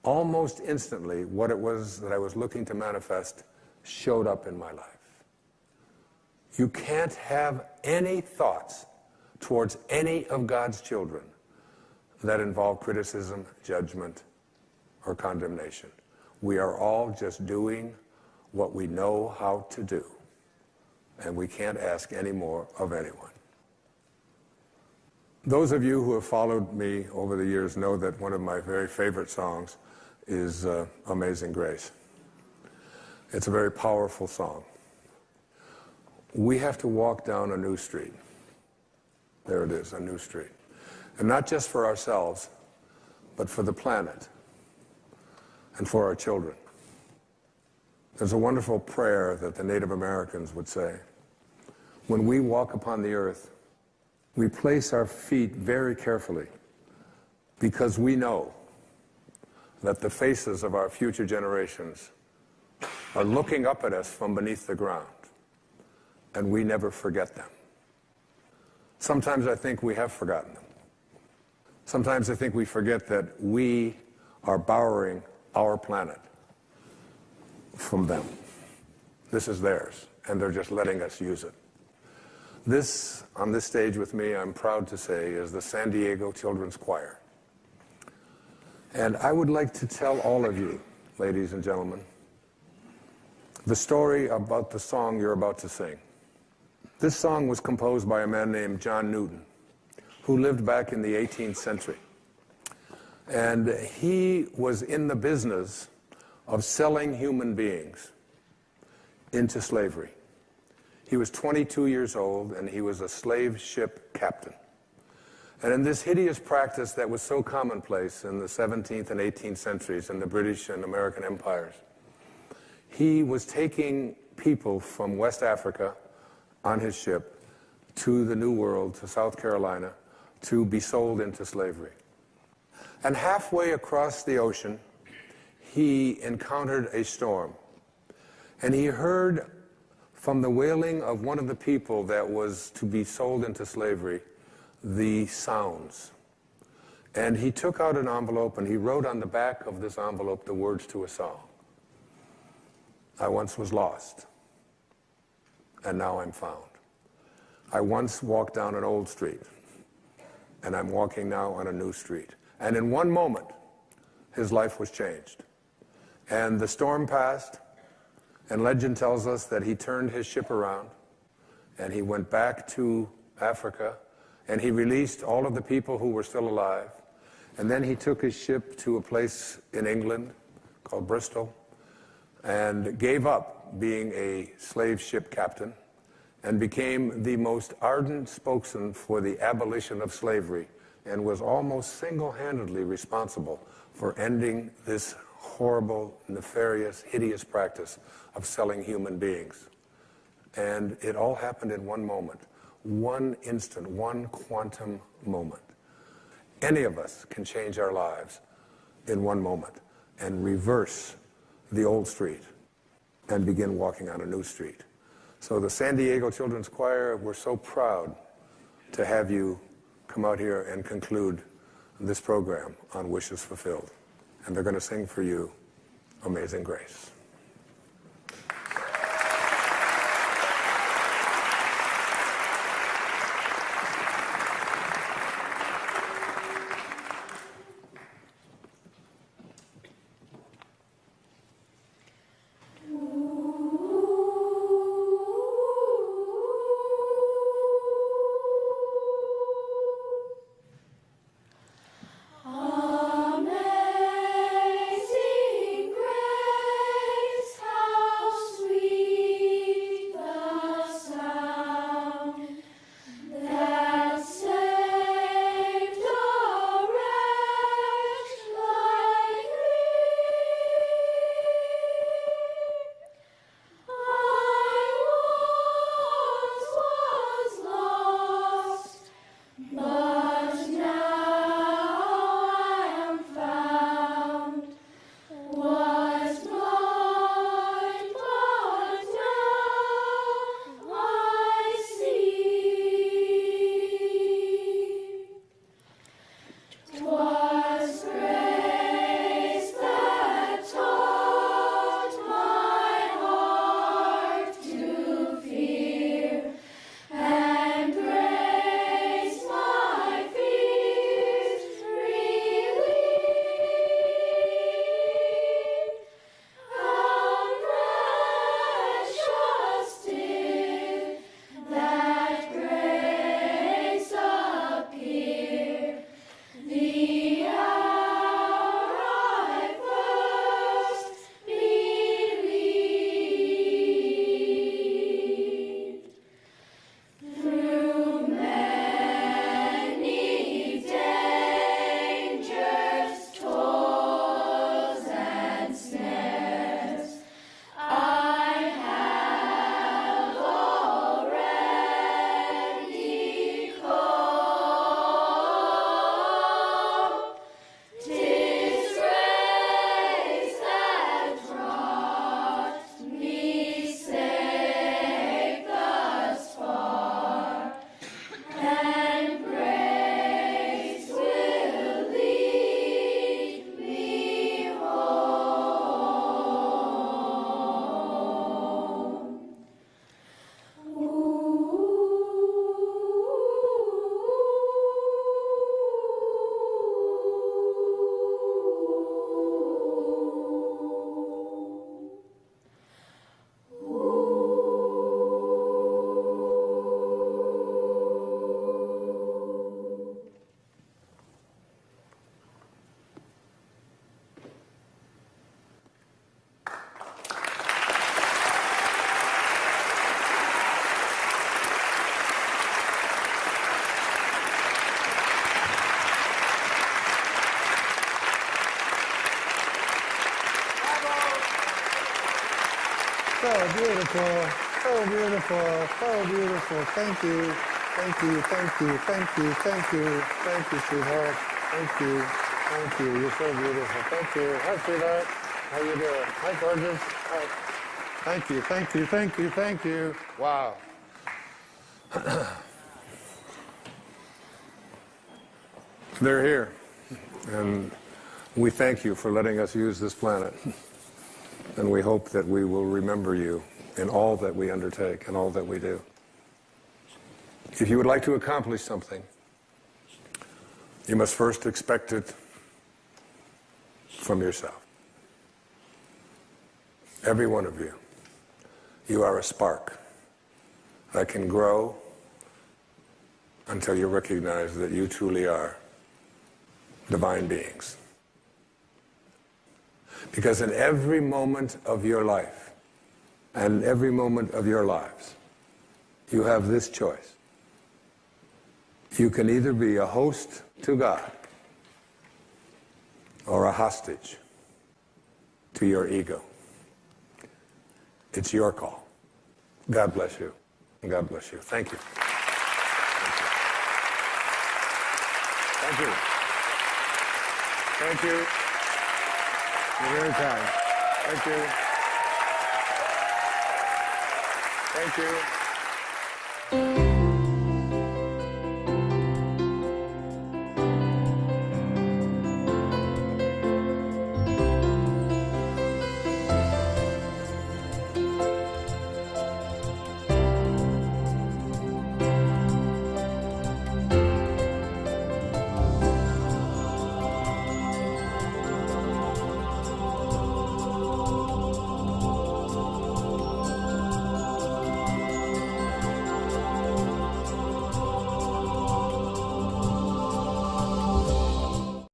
almost instantly, what it was that I was looking to manifest showed up in my life. You can't have any thoughts towards any of God's children that involve criticism, judgment, or condemnation. We are all just doing what we know how to do. And we can't ask any more of anyone. Those of you who have followed me over the years know that one of my very favorite songs is Amazing Grace. It's a very powerful song. We have to walk down a new street. There it is, a new street. And not just for ourselves, but for the planet and for our children. There's a wonderful prayer that the Native Americans would say. When we walk upon the earth, we place our feet very carefully because we know that the faces of our future generations are looking up at us from beneath the ground, and we never forget them. Sometimes I think we have forgotten them. Sometimes I think we forget that we are borrowing our planet from them. This is theirs, and they're just letting us use it. This, on this stage with me, I'm proud to say, is the San Diego Children's Choir. And I would like to tell all of you, ladies and gentlemen, the story about the song you're about to sing. This song was composed by a man named John Newton, who lived back in the 18th century. And he was in the business of selling human beings into slavery. He was 22 years old, and he was a slave ship captain. And in this hideous practice that was so commonplace in the 17th and 18th centuries in the British and American empires, he was taking people from West Africa on his ship to the New World, to South Carolina, to be sold into slavery. And halfway across the ocean, he encountered a storm. And he heard from the wailing of one of the people that was to be sold into slavery, the sounds. And he took out an envelope and he wrote on the back of this envelope the words to a song. I once was lost, and now I'm found. I once walked down an old street, and I'm walking now on a new street. And in one moment, his life was changed. And the storm passed, and legend tells us that he turned his ship around, and he went back to Africa, and he released all of the people who were still alive. And then he took his ship to a place in England called Bristol, and gave up being a slave ship captain and became the most ardent spokesman for the abolition of slavery, and was almost single-handedly responsible for ending this horrible, nefarious, hideous practice of selling human beings. And it all happened in one moment, one instant, one quantum moment. Any of us can change our lives in one moment and reverse the old street and begin walking on a new street. So the San Diego Children's Choir, we're so proud to have you come out here and conclude this program on Wishes Fulfilled. And they're going to sing for you Amazing Grace. So beautiful. So beautiful, so beautiful. Thank you, thank you, thank you, thank you, thank you, thank you, sweetheart. Thank you, thank you. You're so beautiful. Thank you. Hi, sweetheart. How you doing? Hi, gorgeous. Hi. Thank you, thank you, thank you, thank you. Wow. They're here, and we thank you for letting us use this planet, and we hope that we will remember you in all that we undertake and all that we do. If you would like to accomplish something, you must first expect it from yourself. Every one of you. You are a spark that can grow until you recognize that you truly are divine beings. Because in every moment of your life and every moment of your lives, you have this choice. You can either be a host to God or a hostage to your ego. It's your call. God bless you. God bless you. Thank you. Thank you. Thank you. You're very kind. Thank you. Thank you.